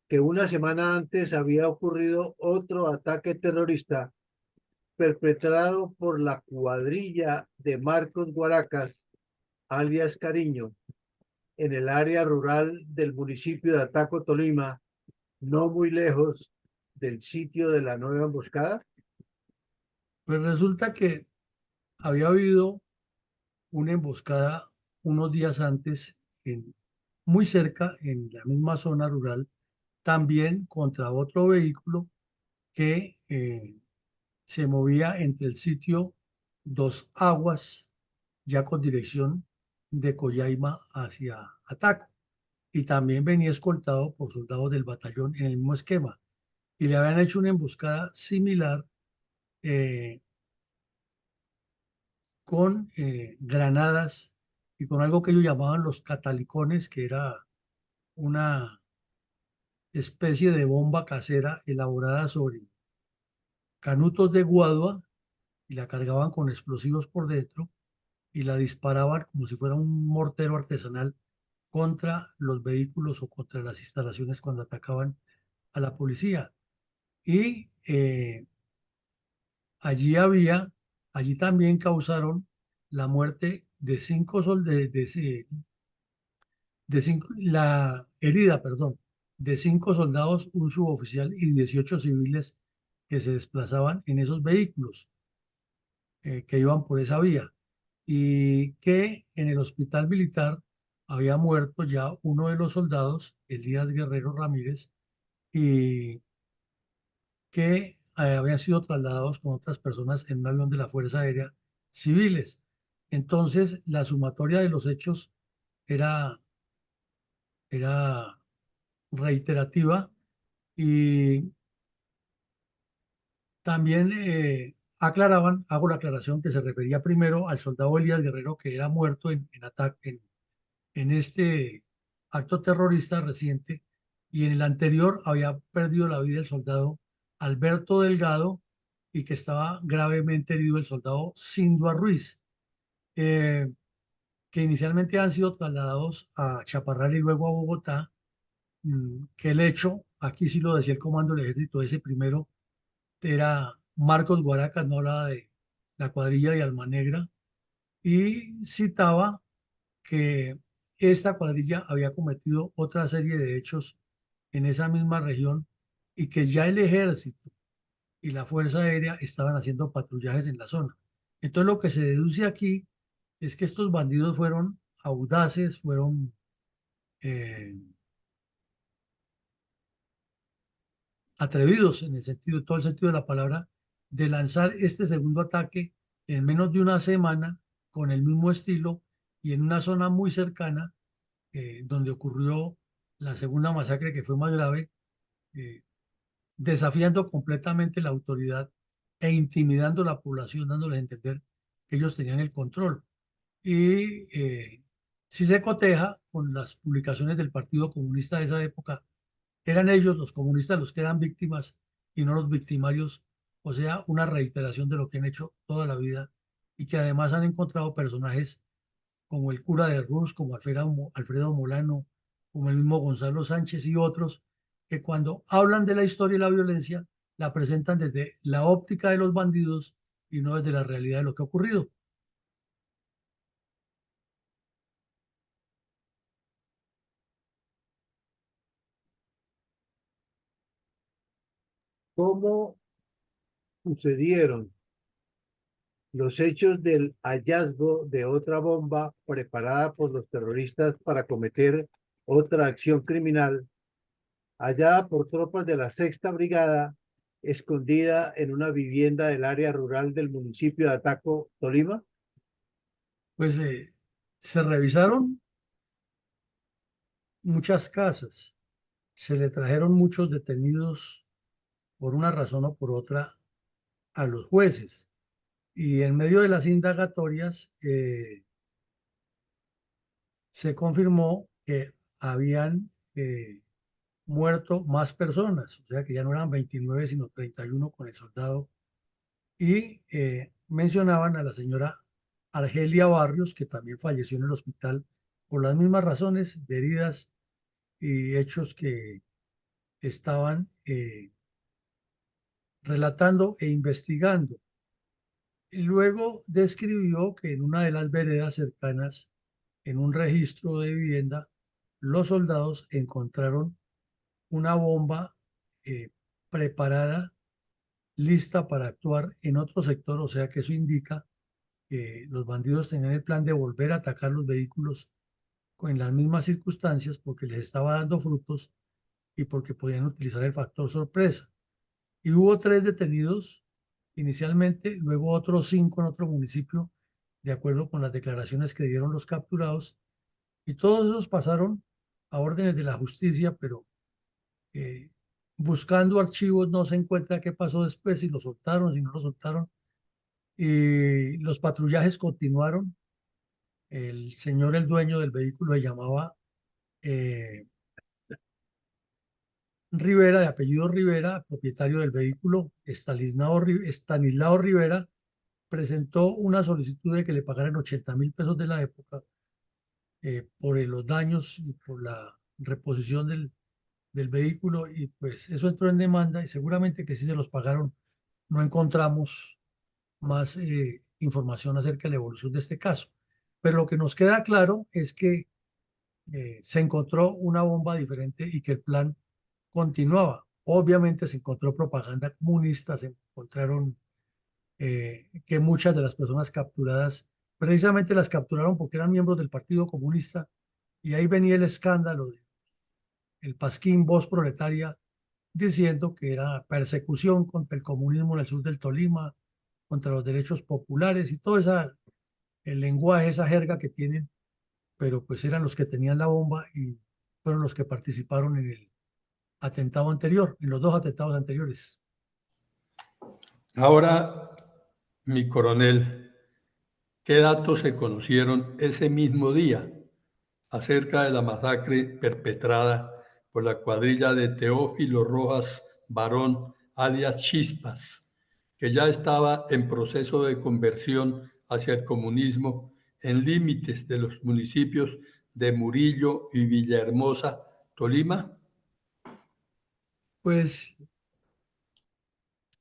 que una semana antes había ocurrido otro ataque terrorista perpetrado por la cuadrilla de Marcos Guaracas, alias Cariño, en el área rural del municipio de Ataco, Tolima, no muy lejos del sitio de la nueva emboscada? Pues resulta que había habido una emboscada unos días antes, muy cerca, en la misma zona rural, también contra otro vehículo que se movía entre el sitio Dos Aguas, ya con dirección de Collaima hacia Ataco, y también venía escoltado por soldados del batallón en el mismo esquema, y le habían hecho una emboscada similar, eh, con granadas y con algo que ellos llamaban los catalicones, que era una especie de bomba casera elaborada sobre canutos de guadua, y la cargaban con explosivos por dentro y la disparaban como si fuera un mortero artesanal contra los vehículos o contra las instalaciones cuando atacaban a la policía. Y allí también causaron la muerte de la herida, perdón, de 5 soldados, un suboficial y 18 civiles que se desplazaban en esos vehículos que iban por esa vía, y que en el hospital militar había muerto ya uno de los soldados, Elías Guerrero Ramírez, y que habían sido trasladados con otras personas en un avión de la Fuerza Aérea civiles. Entonces, la sumatoria de los hechos era reiterativa y también aclaraban, hago la aclaración que se refería primero al soldado Elías Guerrero que era muerto en este acto terrorista reciente y en el anterior había perdido la vida el soldado Alberto Delgado y que estaba gravemente herido el soldado Sindua Ruiz, eh, que inicialmente han sido trasladados a Chaparral y luego a Bogotá, que el hecho, aquí sí lo decía el comando del ejército, ese primero era Marcos Guaracas, no hablaba de la cuadrilla de Almanegra, y citaba que esta cuadrilla había cometido otra serie de hechos en esa misma región y que ya el ejército y la Fuerza Aérea estaban haciendo patrullajes en la zona. Entonces lo que se deduce aquí es que estos bandidos fueron audaces, fueron eh, atrevidos en el sentido, todo el sentido de la palabra, de lanzar este segundo ataque en menos de una semana con el mismo estilo y en una zona muy cercana donde ocurrió la segunda masacre que fue más grave, eh, desafiando completamente la autoridad e intimidando a la población, dándoles a entender que ellos tenían el control. Y si se coteja con las publicaciones del Partido Comunista de esa época, eran ellos, los comunistas, los que eran víctimas y no los victimarios, o sea, una reiteración de lo que han hecho toda la vida y que además han encontrado personajes como el cura de Ruz, como Alfredo Molano, como el mismo Gonzalo Sánchez y otros, que cuando hablan de la historia y la violencia, la presentan desde la óptica de los bandidos y no desde la realidad de lo que ha ocurrido. ¿Cómo sucedieron los hechos del hallazgo de otra bomba preparada por los terroristas para cometer otra acción criminal, hallada por tropas de la Sexta Brigada, escondida en una vivienda del área rural del municipio de Ataco, Tolima? Pues se revisaron muchas casas, se le trajeron muchos detenidos por una razón o por otra a los jueces. Y en medio de las indagatorias se confirmó que habían muerto más personas, o sea que ya no eran 29 sino 31 con el soldado. Y mencionaban a la señora Argelia Barrios, que también falleció en el hospital por las mismas razones de heridas y hechos que estaban relatando e investigando. Y luego describió que en una de las veredas cercanas, en un registro de vivienda, los soldados encontraron una bomba preparada, lista para actuar en otro sector, o sea que eso indica que los bandidos tenían el plan de volver a atacar los vehículos en las mismas circunstancias porque les estaba dando frutos y porque podían utilizar el factor sorpresa. Y hubo 3 detenidos inicialmente, luego otros 5 en otro municipio, de acuerdo con las declaraciones que dieron los capturados, y todos esos pasaron a órdenes de la justicia, pero eh, buscando archivos no se encuentra qué pasó después, si lo soltaron, si no lo soltaron, y los patrullajes continuaron. El señor, el dueño del vehículo, se llamaba eh, Rivera, de apellido Rivera, propietario del vehículo, Estanislao Rivera, presentó una solicitud de que le pagaran 80.000 pesos de la época por los daños y por la reposición del vehículo, y pues eso entró en demanda y seguramente que sí se los pagaron. No encontramos más información acerca de la evolución de este caso. Pero lo que nos queda claro es que se encontró una bomba diferente y que el plan continuaba. Obviamente se encontró propaganda comunista, se encontraron que muchas de las personas capturadas, precisamente las capturaron porque eran miembros del Partido Comunista, y ahí venía el escándalo del Pasquín Voz Proletaria diciendo que era persecución contra el comunismo en el sur del Tolima, contra los derechos populares y todo esa, el lenguaje, esa jerga que tienen, pero pues eran los que tenían la bomba y fueron los que participaron atentado anterior, en los dos atentados anteriores. Ahora, mi coronel, ¿qué datos se conocieron ese mismo día acerca de la masacre perpetrada por la cuadrilla de Teófilo Rojas Barón, alias Chispas, que ya estaba en proceso de conversión hacia el comunismo en límites de los municipios de Murillo y Villahermosa, Tolima? Pues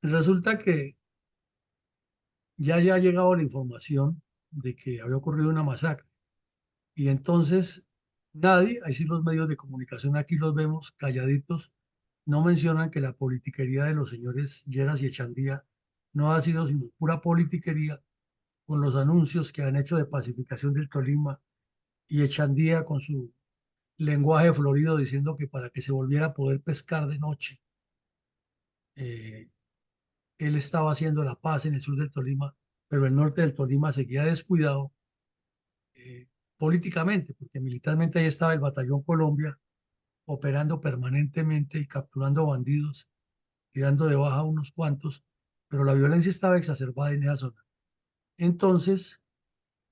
resulta que ya ha llegado la información de que había ocurrido una masacre. Y entonces nadie, ahí sí los medios de comunicación aquí los vemos calladitos, no mencionan que la politiquería de los señores Lleras y Echandía no ha sido sino pura politiquería con los anuncios que han hecho de pacificación del Tolima y Echandía con su lenguaje florido diciendo que para que se volviera a poder pescar de noche, eh, él estaba haciendo la paz en el sur del Tolima, pero el norte del Tolima seguía descuidado políticamente, porque militarmente ahí estaba el Batallón Colombia operando permanentemente y capturando bandidos y dando de baja a unos cuantos, pero la violencia estaba exacerbada en esa zona. Entonces,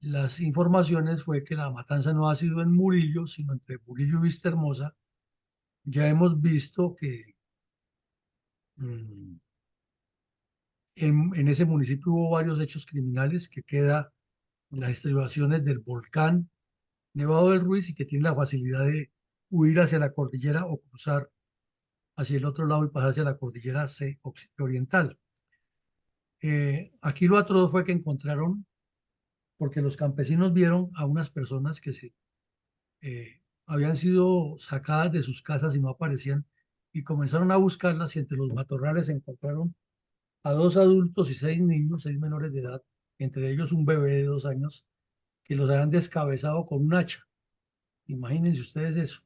las informaciones fue que la matanza no ha sido en Murillo, sino entre Murillo y Vistahermosa. Ya hemos visto que mm, en ese municipio hubo varios hechos criminales que queda en las estribaciones del volcán Nevado del Ruiz y que tiene la facilidad de huir hacia la cordillera o cruzar hacia el otro lado y pasar hacia la cordillera oriental. Aquí lo atroz fue que encontraron, porque los campesinos vieron a unas personas que habían sido sacadas de sus casas y no aparecían, y comenzaron a buscarlas y entre los matorrales encontraron a dos adultos y seis niños, seis menores de edad, entre ellos un bebé de 2 años, que los habían descabezado con un hacha. Imagínense ustedes eso.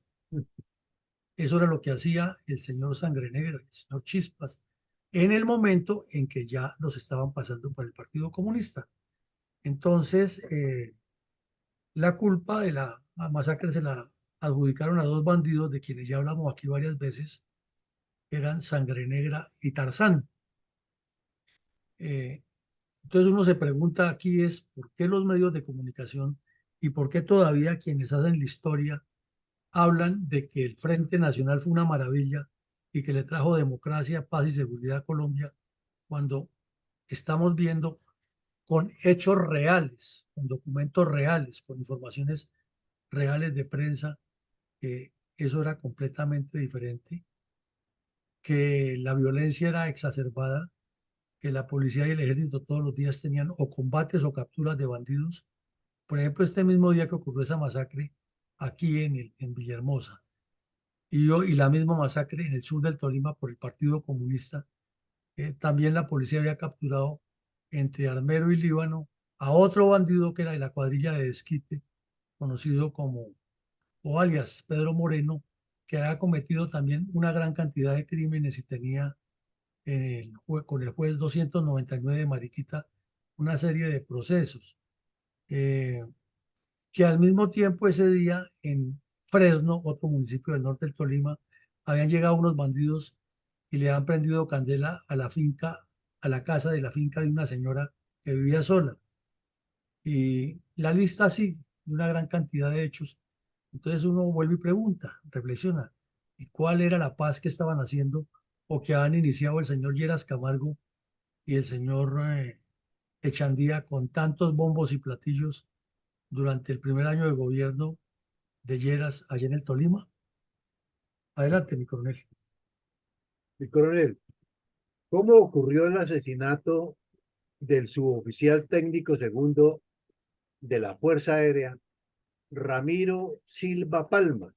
Eso era lo que hacía el señor Sangre Negra, el señor Chispas, en el momento en que ya los estaban pasando por el Partido Comunista. Entonces, la culpa de la masacre se la adjudicaron a dos bandidos de quienes ya hablamos aquí varias veces, que eran Sangre Negra y Tarzán. Eh, entonces uno se pregunta aquí es por qué los medios de comunicación y por qué todavía quienes hacen la historia hablan de que el Frente Nacional fue una maravilla y que le trajo democracia, paz y seguridad a Colombia, cuando estamos viendo con hechos reales, con documentos reales, con informaciones reales de prensa, que eso era completamente diferente, que la violencia era exacerbada, que la policía y el ejército todos los días tenían o combates o capturas de bandidos. Por ejemplo, este mismo día que ocurrió esa masacre aquí en Villahermosa, y la misma masacre en el sur del Tolima por el Partido Comunista. También la policía había capturado entre Armero y Líbano a otro bandido que era de la cuadrilla de Desquite, conocido como, o alias Pedro Moreno, que había cometido también una gran cantidad de crímenes y tenía con el juez 299 de Mariquita una serie de procesos. Que al mismo tiempo ese día en Fresno, otro municipio del norte del Tolima, habían llegado unos bandidos y le han prendido candela a la finca, a la casa de la finca de una señora que vivía sola. Y la lista así, de una gran cantidad de hechos. Entonces uno vuelve y pregunta, reflexiona, ¿y cuál era la paz que estaban haciendo o que han iniciado el señor Lleras Camargo y el señor Echandía con tantos bombos y platillos durante el primer año de gobierno de Lleras allá en el Tolima? Adelante, mi coronel. Mi coronel, ¿cómo ocurrió el asesinato del suboficial técnico segundo de la Fuerza Aérea, Ramiro Silva Palma,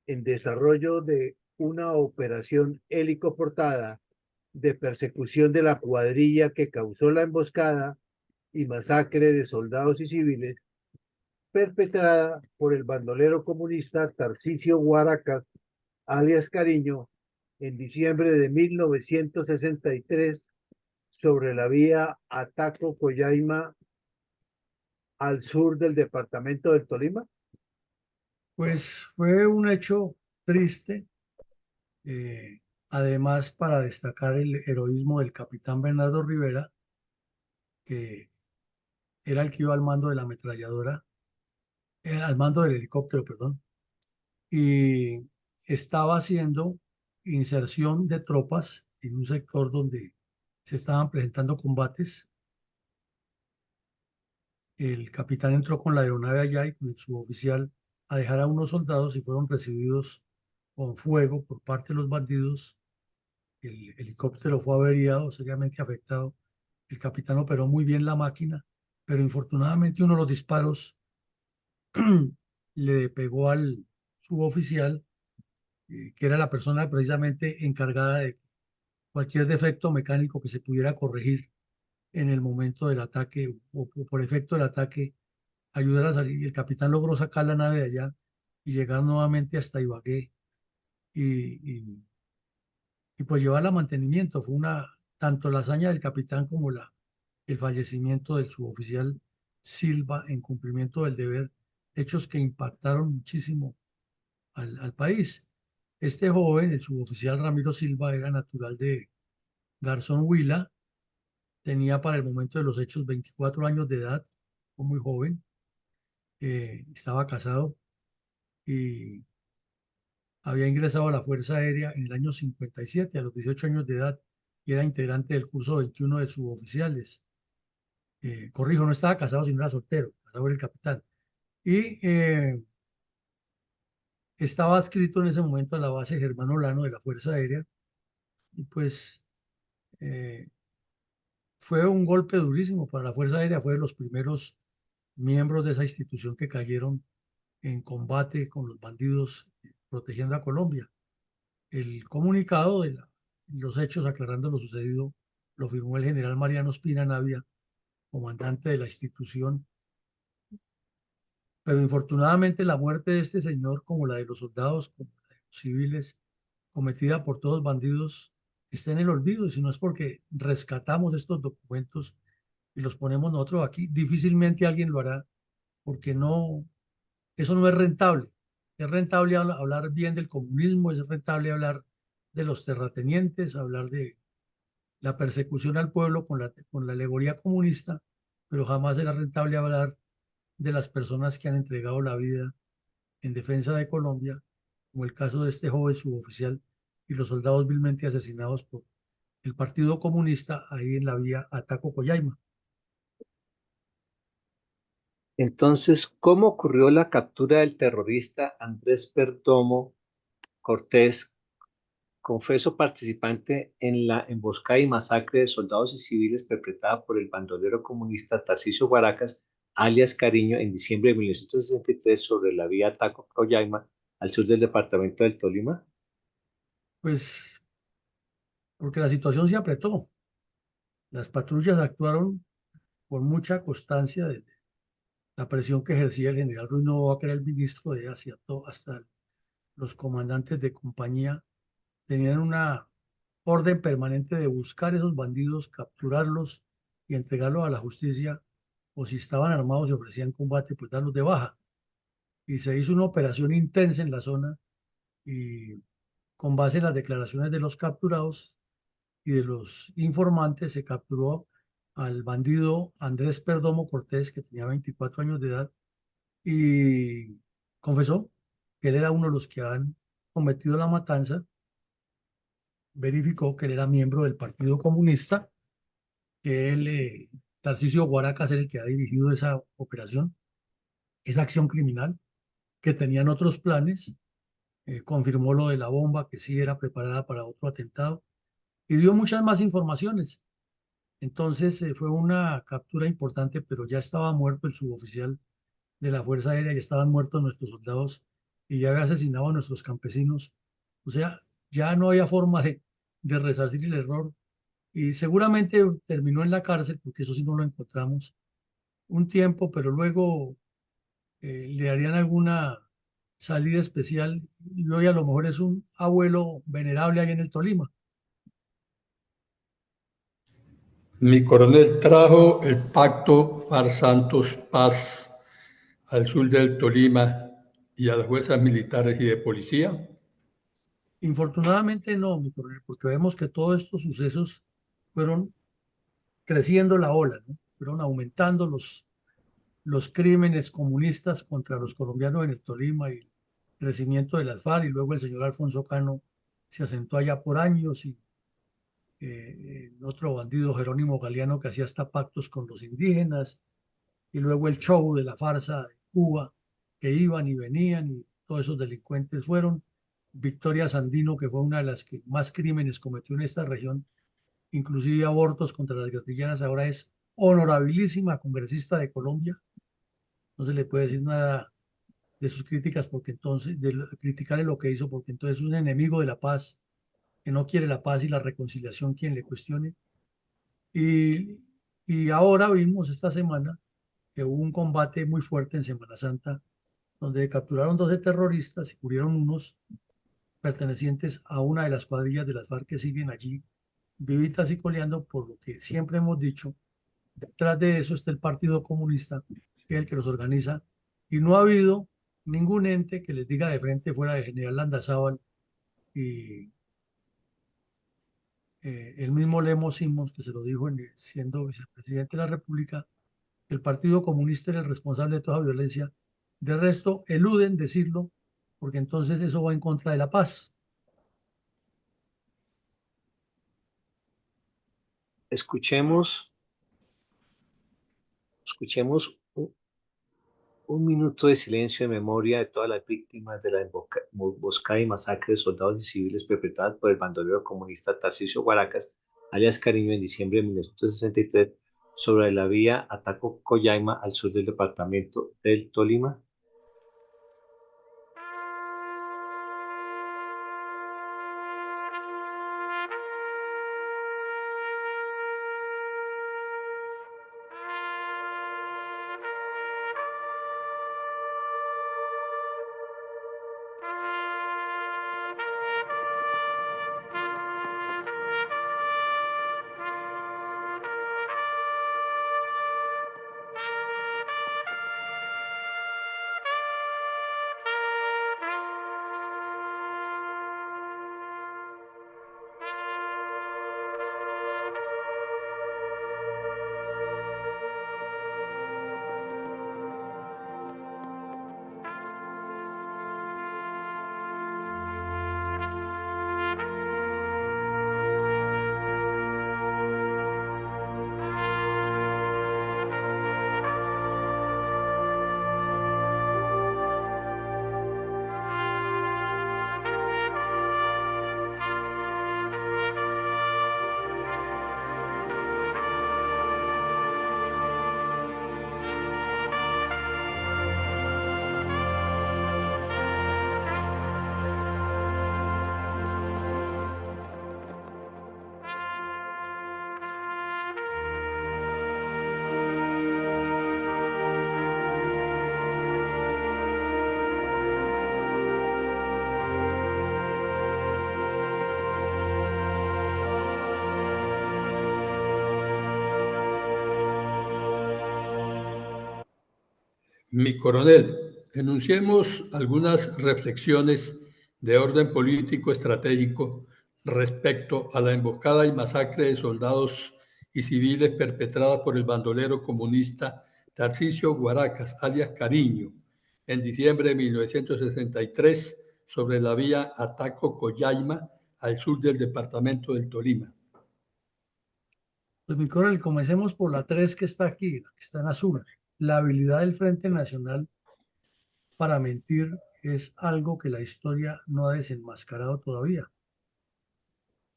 en desarrollo de una operación helicoportada de persecución de la cuadrilla que causó la emboscada y masacre de soldados y civiles perpetrada por el bandolero comunista Tarcisio Guaracas, alias Cariño, en diciembre de 1963 sobre la vía Ataco-Coyaima al sur del departamento del Tolima? Pues fue un hecho triste Además, para destacar el heroísmo del capitán Bernardo Rivera, que era el que iba al mando de la ametralladora, al mando del helicóptero, perdón, y estaba haciendo inserción de tropas en un sector donde se estaban presentando combates. El capitán entró con la aeronave allá y con el suboficial a dejar a unos soldados y fueron recibidos con fuego por parte de los bandidos. El helicóptero fue averiado, seriamente afectado. El capitán operó muy bien la máquina, pero infortunadamente uno de los disparos le pegó al suboficial, que era la persona precisamente encargada de cualquier defecto mecánico que se pudiera corregir en el momento del ataque o por efecto del ataque, ayudar a salir. Y el capitán logró sacar la nave de allá y llegar nuevamente hasta Ibagué y pues llevarla a mantenimiento. Fue tanto la hazaña del capitán como el fallecimiento del suboficial Silva en cumplimiento del deber, hechos que impactaron muchísimo al país. Este joven, el suboficial Ramiro Silva, era natural de Garzón Huila, tenía para el momento de los hechos 24 años de edad, fue muy joven, estaba casado y había ingresado a la Fuerza Aérea en el año 57, a los 18 años de edad, y era integrante del curso 21 de suboficiales. Corrijo, no estaba casado, sino era soltero, casado era el capitán. Y estaba adscrito en ese momento a la base Germán Olano de la Fuerza Aérea, y pues fue un golpe durísimo para la Fuerza Aérea, fue de los primeros miembros de esa institución que cayeron en combate con los bandidos protegiendo a Colombia. El comunicado de los hechos aclarando lo sucedido lo firmó el general Mariano Espina Navia, comandante de la institución. Pero infortunadamente la muerte de este señor, como la de los soldados, como la de los civiles, cometida por todos bandidos, está en el olvido. Y si no es porque rescatamos estos documentos y los ponemos nosotros aquí, difícilmente alguien lo hará, porque no, eso no es rentable. Es rentable hablar bien del comunismo, es rentable hablar de los terratenientes, hablar de la persecución al pueblo con la alegoría comunista, pero jamás era rentable hablar de las personas que han entregado la vida en defensa de Colombia, como el caso de este joven suboficial y los soldados vilmente asesinados por el Partido Comunista ahí en la vía Ataco-Coyaima. Entonces, ¿cómo ocurrió la captura del terrorista Andrés Perdomo Cortés, confeso participante en la emboscada y masacre de soldados y civiles perpetrada por el bandolero comunista Tarcisio Guaracas, alias Cariño, en diciembre de 1963 sobre la vía Ataco-Coyaima, al sur del departamento del Tolima? Pues porque la situación se apretó. Las patrullas actuaron con mucha constancia de la presión que ejercía el general Ruiz Novoa, que era el ministro de Asia, hasta los comandantes de compañía tenían una orden permanente de buscar esos bandidos, capturarlos y entregarlos a la justicia, o si estaban armados y ofrecían combate, pues darlos de baja. Y se hizo una operación intensa en la zona y con base en las declaraciones de los capturados y de los informantes se capturó al bandido Andrés Perdomo Cortés, que tenía 24 años de edad, y confesó que él era uno de los que han cometido la matanza. Verificó que él era miembro del Partido Comunista, que él, Tarcisio Guaracas, era el que ha dirigido esa operación, esa acción criminal, que tenían otros planes. Confirmó lo de la bomba, que sí era preparada para otro atentado, y dio muchas más informaciones. Entonces fue una captura importante, pero ya estaba muerto el suboficial de la Fuerza Aérea, ya estaban muertos nuestros soldados y ya había asesinado a nuestros campesinos. O sea, ya no había forma de resarcir el error y seguramente terminó en la cárcel, porque eso sí no lo encontramos un tiempo, pero luego le harían alguna salida especial y hoy a lo mejor es un abuelo venerable ahí en el Tolima. Mi coronel trajo el pacto Far Santos Paz al sur del Tolima y a las fuerzas militares y de policía. Infortunadamente no, mi coronel, porque vemos que todos estos sucesos fueron creciendo la ola, ¿no? Fueron aumentando los crímenes comunistas contra los colombianos en el Tolima y el crecimiento de las FARC, y luego el señor Alfonso Cano se asentó allá por años, y el otro bandido Jerónimo Galeano que hacía hasta pactos con los indígenas, y luego el show de la farsa de Cuba, que iban y venían, y todos esos delincuentes fueron. Victoria Sandino, que fue una de las que más crímenes cometió en esta región, inclusive abortos contra las guerrilleras, ahora es honorabilísima congresista de Colombia. No se le puede decir nada de sus críticas, porque entonces, criticarle lo que hizo, porque entonces es un enemigo de la paz, que no quiere la paz y la reconciliación quien le cuestione. Y, y ahora vimos esta semana que hubo un combate muy fuerte en Semana Santa, donde capturaron 12 terroristas y murieron unos pertenecientes a una de las cuadrillas de las FARC que siguen allí, vivitas y coleando, por lo que siempre hemos dicho, detrás de eso está el Partido Comunista, que es el que los organiza, y no ha habido ningún ente que les diga de frente, fuera del general Landazábal y el mismo Lemos Simons, que se lo dijo siendo vicepresidente de la República, que el Partido Comunista era el responsable de toda violencia. De resto, eluden decirlo, porque entonces eso va en contra de la paz. Escuchemos un minuto de silencio de memoria de todas las víctimas de la emboscada y masacre de soldados y civiles perpetradas por el bandolero comunista Tarcisio Guaracas, alias Cariño, en diciembre de 1963, sobre la vía Ataco-Coyaima, al sur del departamento del Tolima. Mi coronel, enunciemos algunas reflexiones de orden político estratégico respecto a la emboscada y masacre de soldados y civiles perpetrada por el bandolero comunista Tarcisio Guaracas, alias Cariño, en diciembre de 1963 sobre la vía Ataco-Coyaima, al sur del departamento del Tolima. Pues mi coronel, comencemos por la 3 que está aquí, la que está en azul. La habilidad del Frente Nacional para mentir es algo que la historia no ha desenmascarado todavía.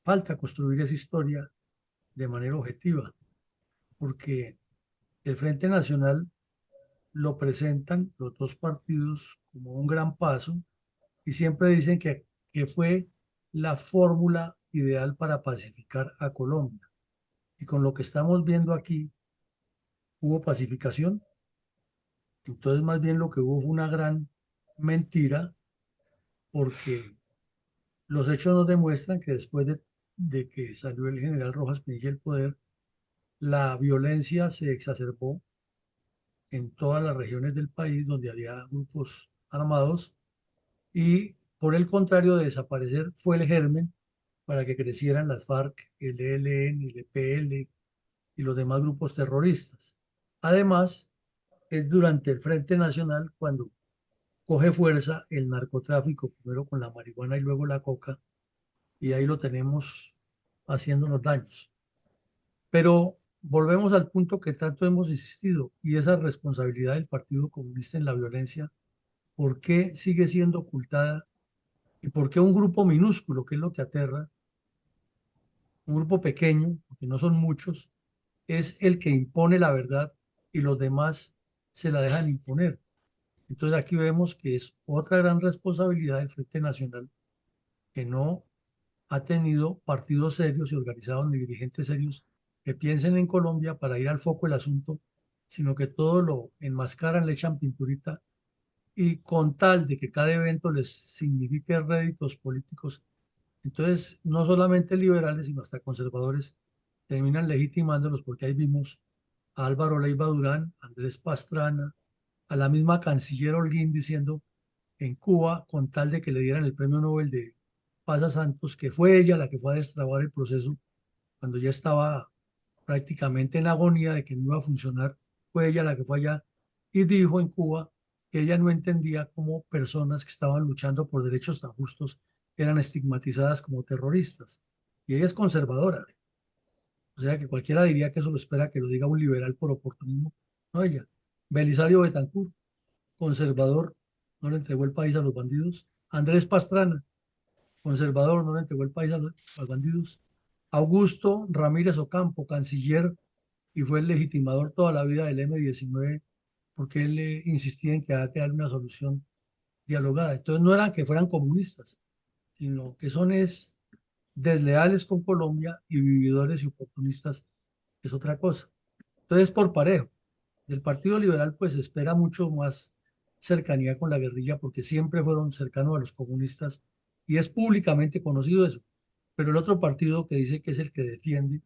Falta construir esa historia de manera objetiva, porque el Frente Nacional lo presentan los dos partidos como un gran paso, y siempre dicen que fue la fórmula ideal para pacificar a Colombia. Y con lo que estamos viendo aquí, hubo pacificación. Entonces, más bien lo que hubo fue una gran mentira, porque los hechos nos demuestran que después de que salió el general Rojas Pinilla del poder, la violencia se exacerbó en todas las regiones del país donde había grupos armados, y por el contrario de desaparecer, fue el germen para que crecieran las FARC, el ELN, el EPL y los demás grupos terroristas. Además, es durante el Frente Nacional cuando coge fuerza el narcotráfico, primero con la marihuana y luego la coca, y ahí lo tenemos haciéndonos daños. Pero volvemos al punto que tanto hemos insistido, y esa responsabilidad del Partido Comunista en la violencia, ¿por qué sigue siendo ocultada? ¿Y por qué un grupo minúsculo, que es lo que aterra, un grupo pequeño, porque no son muchos, es el que impone la verdad y los demás se la dejan imponer? Entonces aquí vemos que es otra gran responsabilidad del Frente Nacional, que no ha tenido partidos serios y organizados ni dirigentes serios que piensen en Colombia para ir al foco del asunto, sino que todo lo enmascaran, le echan pinturita y con tal de que cada evento les signifique réditos políticos, entonces no solamente liberales, sino hasta conservadores terminan legitimándolos, porque ahí vimos a Álvaro Leiva Durán, a Andrés Pastrana, a la misma canciller Holguín diciendo en Cuba, con tal de que le dieran el premio Nobel de Paz a Santos, que fue ella la que fue a destrabar el proceso cuando ya estaba prácticamente en agonía de que no iba a funcionar, fue ella la que fue allá y dijo en Cuba que ella no entendía cómo personas que estaban luchando por derechos tan justos eran estigmatizadas como terroristas. Y ella es conservadora. O sea que cualquiera diría que eso lo espera que lo diga un liberal por oportunismo. No ella. Belisario Betancourt, conservador, no le entregó el país a los bandidos. Andrés Pastrana, conservador, no le entregó el país a los bandidos. Augusto Ramírez Ocampo, canciller, y fue el legitimador toda la vida del M-19, porque él insistía en que había que darle una solución dialogada. Entonces no eran que fueran comunistas, sino que son desleales con Colombia y vividores y oportunistas, es otra cosa. Entonces, por parejo, del Partido Liberal pues se espera mucho más cercanía con la guerrilla, porque siempre fueron cercanos a los comunistas y es públicamente conocido eso. Pero el otro partido que dice que es el que defiende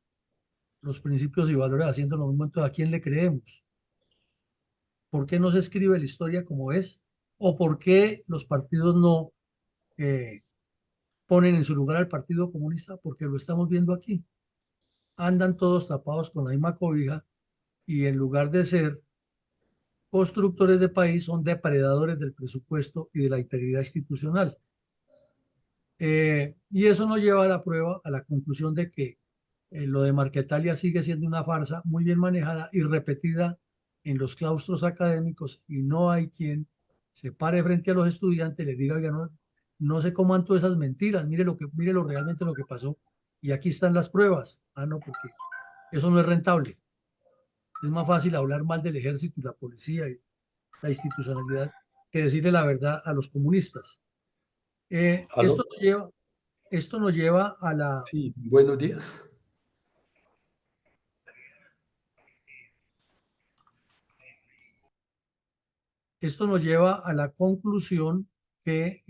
los principios y valores haciendo lo mismo, entonces ¿a quién le creemos? ¿Por qué no se escribe la historia como es? ¿O por qué los partidos no ponen en su lugar al Partido Comunista? Porque lo estamos viendo aquí. Andan todos tapados con la misma cobija y en lugar de ser constructores de país son depredadores del presupuesto y de la integridad institucional. Y eso nos lleva a la prueba, a la conclusión de que lo de Marquetalia sigue siendo una farsa muy bien manejada y repetida en los claustros académicos, y no hay quien se pare frente a los estudiantes y les diga, oiga, no, no se coman todas esas mentiras, mire lo realmente lo que pasó y aquí están las pruebas. Ah, no, porque eso no es rentable. Es más fácil hablar mal del ejército y la policía y la institucionalidad que decirle la verdad a los comunistas. ¿Aló? Esto nos lleva a la Sí, buenos días. Esto nos lleva a la conclusión que,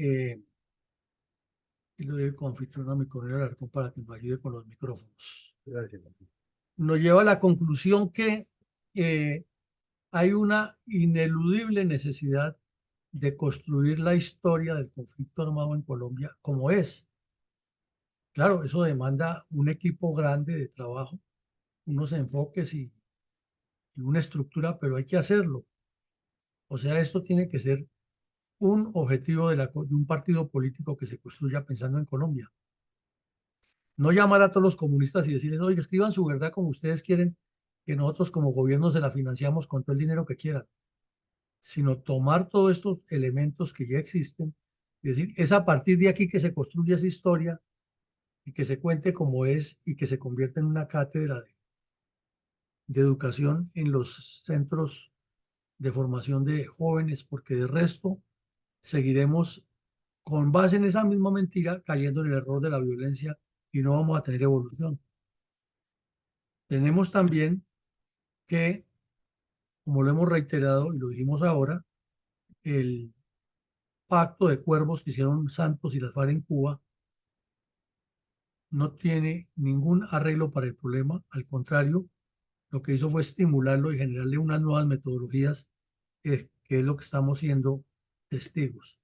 y lo doy el confitrión a mi coronel Alarcón para que nos ayude con los micrófonos, Gracias. nos lleva a la conclusión que hay una ineludible necesidad de construir la historia del conflicto armado en Colombia como es. Claro, eso demanda un equipo grande de trabajo, unos enfoques y una estructura, pero hay que hacerlo. O sea, esto tiene que ser un objetivo de un partido político que se construya pensando en Colombia. No llamar a todos los comunistas y decirles, oye, escriban su verdad como ustedes quieren, que nosotros como gobierno se la financiamos con todo el dinero que quieran, sino tomar todos estos elementos que ya existen y decir, es a partir de aquí que se construye esa historia y que se cuente como es y que se convierta en una cátedra de educación en los centros de formación de jóvenes, porque de resto seguiremos con base en esa misma mentira cayendo en el error de la violencia y no vamos a tener evolución. Tenemos también que, como lo hemos reiterado y lo dijimos ahora, el pacto de cuervos que hicieron Santos y las FARC en Cuba no tiene ningún arreglo para el problema, al contrario, lo que hizo fue estimularlo y generarle unas nuevas metodologías, que es lo que estamos siendo testigos.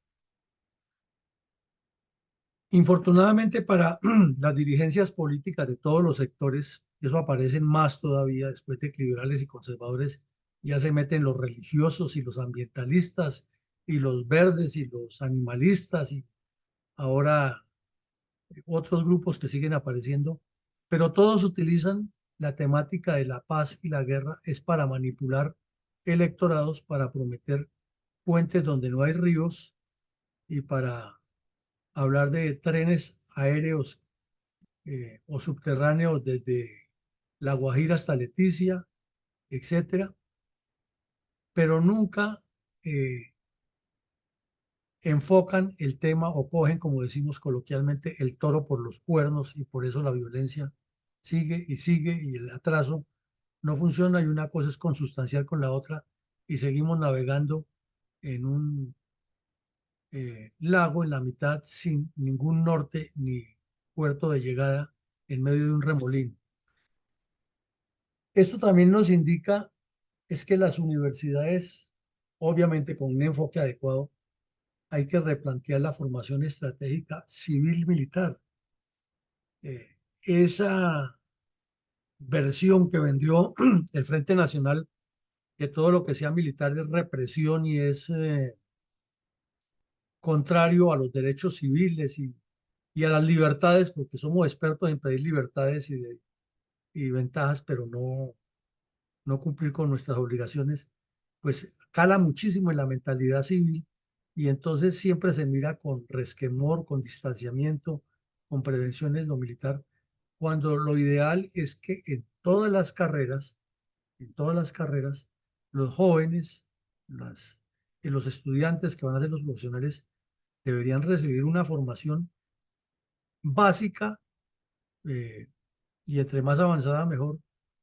Infortunadamente para las dirigencias políticas de todos los sectores, eso aparece más todavía después de que liberales y conservadores ya se meten los religiosos y los ambientalistas y los verdes y los animalistas y ahora otros grupos que siguen apareciendo, pero todos utilizan la temática de la paz y la guerra es para manipular electorados, para prometer puentes donde no hay ríos y para hablar de trenes aéreos o subterráneos desde La Guajira hasta Leticia, etcétera, pero nunca enfocan el tema o cogen, como decimos coloquialmente, el toro por los cuernos y por eso la violencia sigue y el atraso no funciona y una cosa es consustancial con la otra y seguimos navegando en un lago en la mitad sin ningún norte ni puerto de llegada en medio de un remolino. Esto también nos indica es que las universidades, obviamente con un enfoque adecuado, hay que replantear la formación estratégica civil-militar. Esa versión que vendió el Frente Nacional, que todo lo que sea militar es represión y es contrario a los derechos civiles y a las libertades, porque somos expertos en pedir libertades y ventajas, pero no cumplir con nuestras obligaciones, pues cala muchísimo en la mentalidad civil y entonces siempre se mira con resquemor, con distanciamiento, con prevenciones lo militar, cuando lo ideal es que en todas las carreras, los jóvenes y los estudiantes que van a ser los profesionales deberían recibir una formación básica eh, y entre más avanzada mejor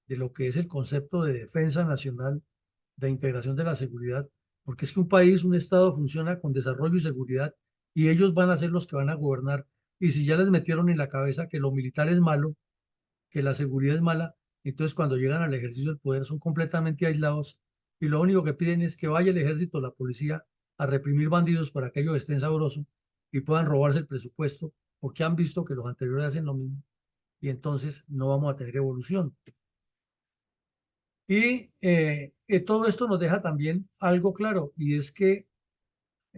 de lo que es el concepto de defensa nacional, de integración de la seguridad, porque es que un país, un Estado funciona con desarrollo y seguridad y ellos van a ser los que van a gobernar. Y si ya les metieron en la cabeza que lo militar es malo, que la seguridad es mala, entonces cuando llegan al ejercicio del poder son completamente aislados y lo único que piden es que vaya el ejército, la policía a reprimir bandidos para que ellos estén sabrosos y puedan robarse el presupuesto, porque han visto que los anteriores hacen lo mismo y entonces no vamos a tener evolución. Y todo esto nos deja también algo claro, y es que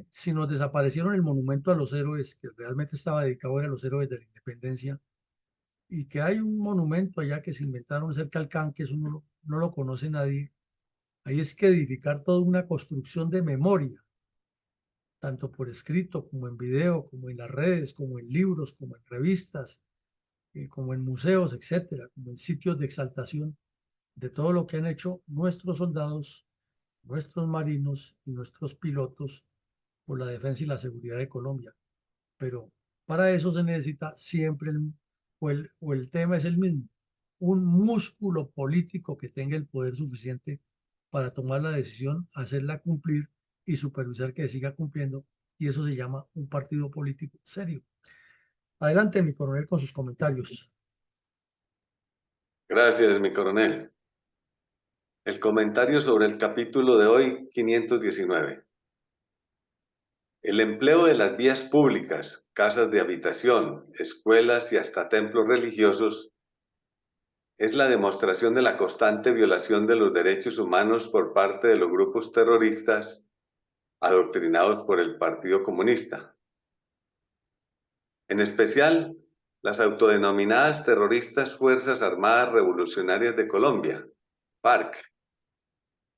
si nos desaparecieron el monumento a los héroes, que realmente estaba dedicado a los héroes de la independencia, y que hay un monumento allá que se inventaron cerca del Can, que eso no lo conoce nadie, ahí es que edificar toda una construcción de memoria, tanto por escrito como en video, como en las redes, como en libros, como en revistas, como en museos, etcétera, como en sitios de exaltación de todo lo que han hecho nuestros soldados, nuestros marinos y nuestros pilotos por la defensa y la seguridad de Colombia. Pero para eso se necesita siempre, o el tema es el mismo, un músculo político que tenga el poder suficiente para tomar la decisión, hacerla cumplir y supervisar que siga cumpliendo. Y eso se llama un partido político serio. Adelante, mi coronel, con sus comentarios. Gracias, mi coronel. El comentario sobre el capítulo de hoy, 519. El empleo de las vías públicas, casas de habitación, escuelas y hasta templos religiosos es la demostración de la constante violación de los derechos humanos por parte de los grupos terroristas adoctrinados por el Partido Comunista. En especial, las autodenominadas terroristas Fuerzas Armadas Revolucionarias de Colombia, FARC,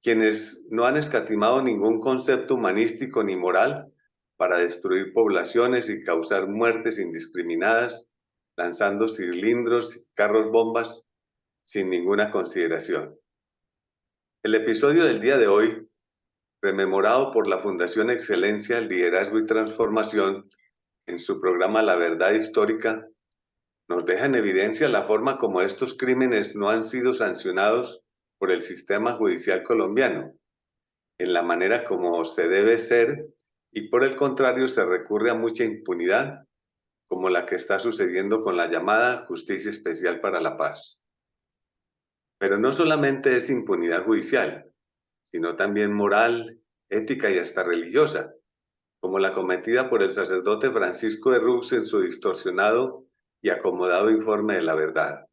quienes no han escatimado ningún concepto humanístico ni moral para destruir poblaciones y causar muertes indiscriminadas, lanzando cilindros y carros bombas sin ninguna consideración. El episodio del día de hoy, rememorado por la Fundación Excelencia, Liderazgo y Transformación en su programa La Verdad Histórica, nos deja en evidencia la forma como estos crímenes no han sido sancionados por el sistema judicial colombiano, en la manera como se debe ser, y por el contrario se recurre a mucha impunidad, como la que está sucediendo con la llamada Justicia Especial para la Paz. Pero no solamente es impunidad judicial, sino también moral, ética y hasta religiosa, como la cometida por el sacerdote Francisco de Rux en su distorsionado y acomodado informe de la verdad.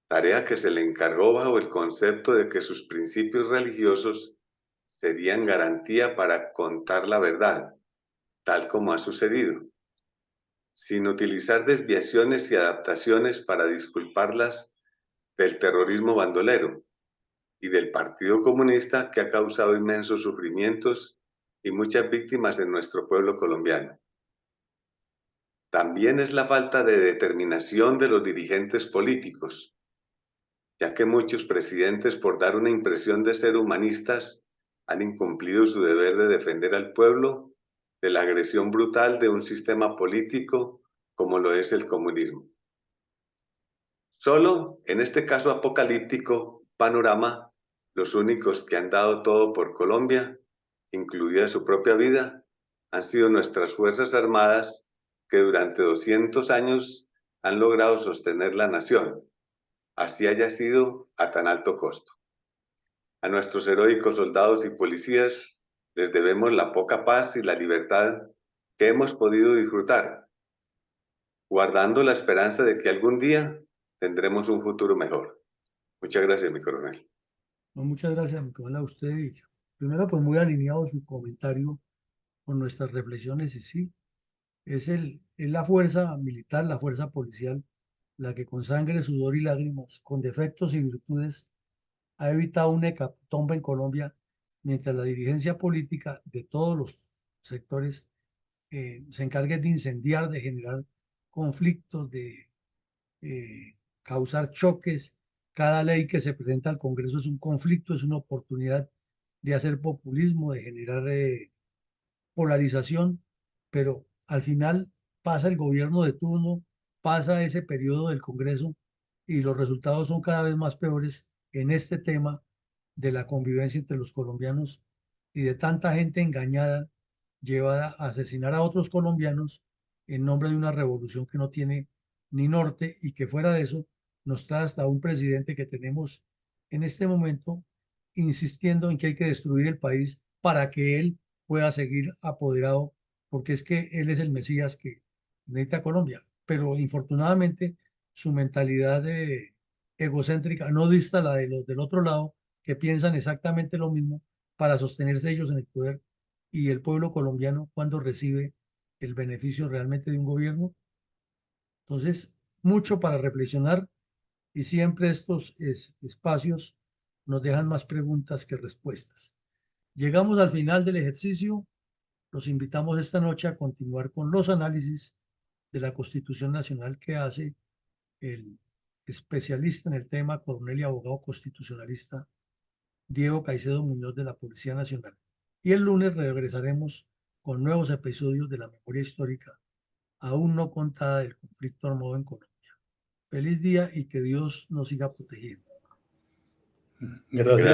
Tarea que se le encargó bajo el concepto de que sus principios religiosos serían garantía para contar la verdad, tal como ha sucedido, sin utilizar desviaciones y adaptaciones para disculparlas del terrorismo bandolero y del Partido Comunista, que ha causado inmensos sufrimientos y muchas víctimas en nuestro pueblo colombiano. También es la falta de determinación de los dirigentes políticos, ya que muchos presidentes, por dar una impresión de ser humanistas, han incumplido su deber de defender al pueblo de la agresión brutal de un sistema político como lo es el comunismo. Solo en este caso apocalíptico panorama, los únicos que han dado todo por Colombia, incluida su propia vida, han sido nuestras Fuerzas Armadas, que durante 200 años han logrado sostener la nación, así haya sido a tan alto costo. A nuestros heroicos soldados y policías les debemos la poca paz y la libertad que hemos podido disfrutar, guardando la esperanza de que algún día tendremos un futuro mejor. Muchas gracias, mi coronel. No, muchas gracias, mi coronel, a usted. Y primero, pues muy alineado su comentario con nuestras reflexiones, y sí, es la fuerza militar, la fuerza policial, la que con sangre, sudor y lágrimas, con defectos y virtudes, ha evitado una hecatombe en Colombia, mientras la dirigencia política de todos los sectores se encargue de incendiar, de generar conflictos, de causar choques. Cada ley que se presenta al Congreso es un conflicto, es una oportunidad de hacer populismo, de generar polarización, pero al final pasa el gobierno de turno, pasa ese periodo del Congreso y los resultados son cada vez más peores en este tema de la convivencia entre los colombianos y de tanta gente engañada, llevada a asesinar a otros colombianos en nombre de una revolución que no tiene ni norte, y que fuera de eso nos trae hasta un presidente que tenemos en este momento insistiendo en que hay que destruir el país para que él pueda seguir apoderado, porque es que él es el Mesías que necesita Colombia. Pero infortunadamente su mentalidad egocéntrica no dista la de los del otro lado, que piensan exactamente lo mismo para sostenerse ellos en el poder, y el pueblo colombiano, cuando recibe el beneficio realmente de un gobierno. Entonces, mucho para reflexionar, y siempre estos espacios nos dejan más preguntas que respuestas. Llegamos al final del ejercicio. Los invitamos esta noche a continuar con los análisis de la Constitución Nacional que hace el especialista en el tema, coronel y abogado constitucionalista Diego Caicedo Muñoz, de la Policía Nacional. Y el lunes regresaremos con nuevos episodios de la memoria histórica aún no contada del conflicto armado en Colombia. Feliz día y que Dios nos siga protegiendo. Gracias.